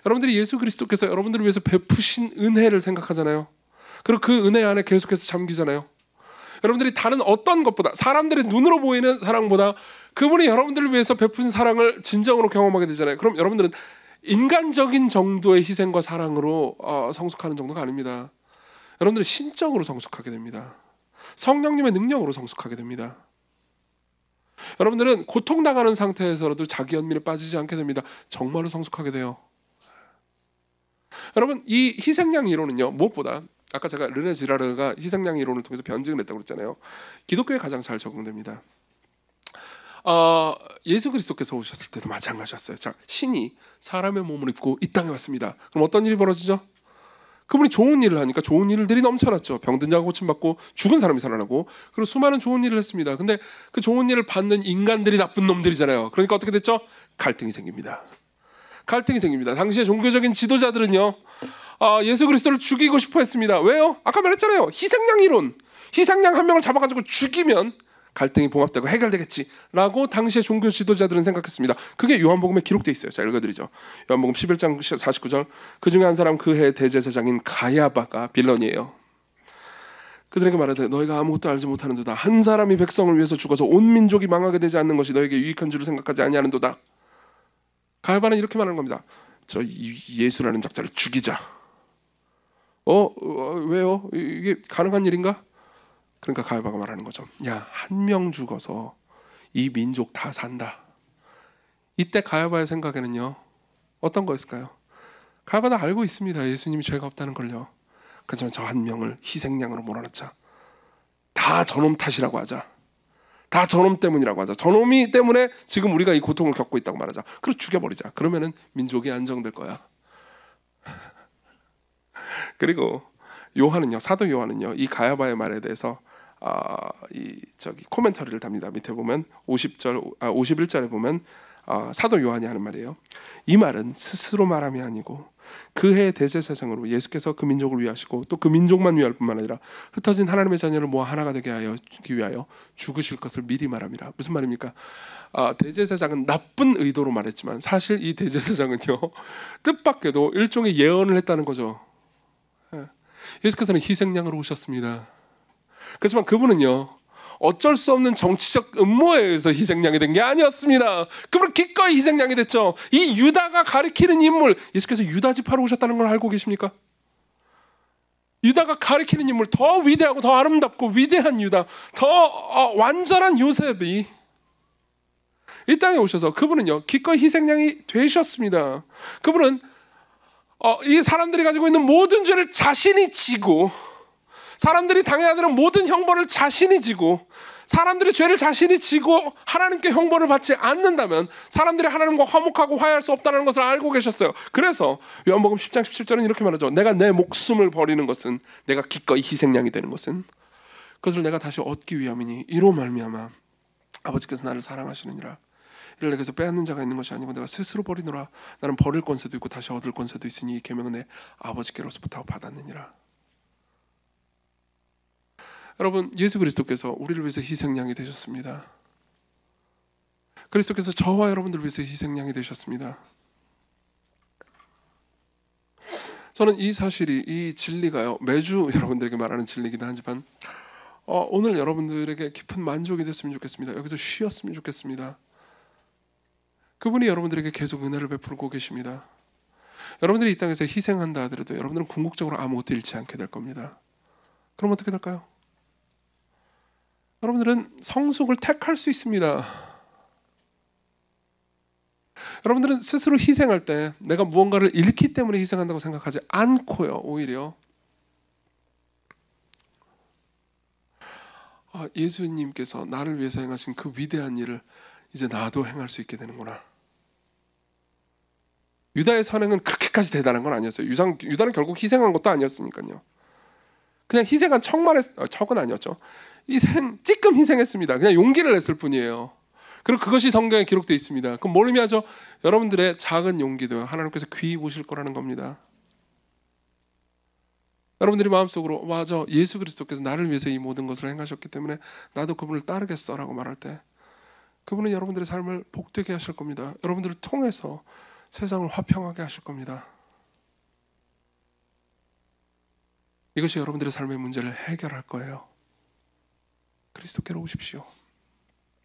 여러분들이 예수 그리스도께서 여러분들을 위해서 베푸신 은혜를 생각하잖아요. 그리고 그 은혜 안에 계속해서 잠기잖아요. 여러분들이 다른 어떤 것보다, 사람들의 눈으로 보이는 사랑보다 그분이 여러분들을 위해서 베푸신 사랑을 진정으로 경험하게 되잖아요. 그럼 여러분들은 인간적인 정도의 희생과 사랑으로 성숙하는 정도가 아닙니다. 여러분들은 신적으로 성숙하게 됩니다. 성령님의 능력으로 성숙하게 됩니다. 여러분들은 고통당하는 상태에서라도 자기 연민에 빠지지 않게 됩니다. 정말로 성숙하게 돼요. 여러분, 이 희생양 이론은요, 무엇보다 아까 제가 르네 지라르가 희생양 이론을 통해서 변증을 했다고 그랬잖아요. 기독교에 가장 잘 적용됩니다. 예수 그리스도께서 오셨을 때도 마찬가지였어요. 자, 신이 사람의 몸을 입고 이 땅에 왔습니다. 그럼 어떤 일이 벌어지죠? 그분이 좋은 일을 하니까 좋은 일들이 넘쳐났죠. 병든 자가 고침받고 죽은 사람이 살아나고, 그리고 수많은 좋은 일을 했습니다. 근데 그 좋은 일을 받는 인간들이 나쁜 놈들이잖아요. 그러니까 어떻게 됐죠? 갈등이 생깁니다. 갈등이 생깁니다. 당시의 종교적인 지도자들은요, 예수 그리스도를 죽이고 싶어 했습니다. 왜요? 아까 말했잖아요. 희생양 이론. 희생양 한 명을 잡아가지고 죽이면 갈등이 봉합되고 해결되겠지라고 당시의 종교 지도자들은 생각했습니다. 그게 요한복음에 기록되어 있어요. 자, 읽어드리죠. 요한복음 11장 49절. 그 중에 한 사람 그해 대제사장인 가야바가 빌런이에요. 그들에게 말하되 너희가 아무것도 알지 못하는도다. 한 사람이 백성을 위해서 죽어서 온 민족이 망하게 되지 않는 것이 너에게 유익한 줄을 생각하지 아니하는도다. 가야바는 이렇게 말하는 겁니다. 저 예수라는 작자를 죽이자. 왜요? 이게 가능한 일인가? 그러니까 가야바가 말하는 거죠. 야, 한 명 죽어서 이 민족 다 산다. 이때 가야바의 생각에는요, 어떤 거였을까요? 가야바는 알고 있습니다. 예수님이 죄가 없다는 걸요. 그렇지만 저 한 명을 희생양으로 몰아넣자. 다 저놈 탓이라고 하자. 다 저놈 때문이라고 하자. 저놈이 때문에 지금 우리가 이 고통을 겪고 있다고 말하자. 그리고 죽여버리자. 그러면은 민족이 안정될 거야. 그리고 요한은요, 사도 요한은요, 이 가야바의 말에 대해서 코멘터리를 답니다. 밑에 보면 51절에 보면 사도 요한이 하는 말이에요. 이 말은 스스로 말함이 아니고 그해 대제사장으로 예수께서 그 민족을 위하시고 또 그 민족만 위할 뿐만 아니라 흩어진 하나님의 자녀를 모아 하나가 되게 하기 위하여 죽으실 것을 미리 말함이라. 무슨 말입니까? 대제사장은 나쁜 의도로 말했지만 사실 이 대제사장은요, 뜻밖에도 일종의 예언을 했다는 거죠. 예수께서는 희생양으로 오셨습니다. 그렇지만 그분은요, 어쩔 수 없는 정치적 음모에 의해서 희생양이 된 게 아니었습니다. 그분은 기꺼이 희생양이 됐죠. 이 유다가 가리키는 인물, 예수께서 유다 지파로 오셨다는 걸 알고 계십니까? 유다가 가리키는 인물, 더 위대하고 더 아름답고 위대한 유다, 더 완전한 요셉이 이 땅에 오셔서 그분은요, 기꺼이 희생양이 되셨습니다. 그분은 이 사람들이 가지고 있는 모든 죄를 자신이 지고, 사람들이 당해야 되는 모든 형벌을 자신이 지고, 사람들이 죄를 자신이 지고 하나님께 형벌을 받지 않는다면 사람들이 하나님과 화목하고 화해할 수 없다는 것을 알고 계셨어요. 그래서 요한복음 10장 17절은 이렇게 말하죠. 내가 내 목숨을 버리는 것은, 내가 기꺼이 희생양이 되는 것은 그것을 내가 다시 얻기 위함이니 이로 말미암아 아버지께서 나를 사랑하시느니라. 이를 내게서 빼앗는 자가 있는 것이 아니고 내가 스스로 버리노라. 나는 버릴 권세도 있고 다시 얻을 권세도 있으니 이 계명은 내 아버지께로서부터 받았느니라. 여러분, 예수 그리스도께서 우리를 위해서 희생양이 되셨습니다. 그리스도께서 저와 여러분들을 위해서 희생양이 되셨습니다. 저는 이 사실이, 이 진리가요, 매주 여러분들에게 말하는 진리이기도 하지만 오늘 여러분들에게 깊은 만족이 됐으면 좋겠습니다. 여기서 쉬었으면 좋겠습니다. 그분이 여러분들에게 계속 은혜를 베풀고 계십니다. 여러분들이 이 땅에서 희생한다 하더라도 여러분들은 궁극적으로 아무것도 잃지 않게 될 겁니다. 그럼 어떻게 될까요? 여러분들은 성숙을 택할 수 있습니다. 여러분들은 스스로 희생할 때 내가 무언가를 잃기 때문에 희생한다고 생각하지 않고요, 오히려 예수님께서 나를 위해서 행하신 그 위대한 일을 이제 나도 행할 수 있게 되는구나. 유다의 선행은 그렇게까지 대단한 건 아니었어요. 유다는 결국 희생한 것도 아니었으니까요. 그냥 희생한 척은 아니었죠. 찌끔 희생했습니다. 그냥 용기를 냈을 뿐이에요. 그리고 그것이 성경에 기록되어 있습니다. 그럼 뭘 의미하죠? 여러분들의 작은 용기도 하나님께서 귀히 보실 거라는 겁니다. 여러분들이 마음속으로 맞아, 예수 그리스도께서 나를 위해서 이 모든 것을 행하셨기 때문에 나도 그분을 따르겠어라고 말할 때 그분은 여러분들의 삶을 복되게 하실 겁니다. 여러분들을 통해서 세상을 화평하게 하실 겁니다. 이것이 여러분들의 삶의 문제를 해결할 거예요. 그리스도께로 오십시오.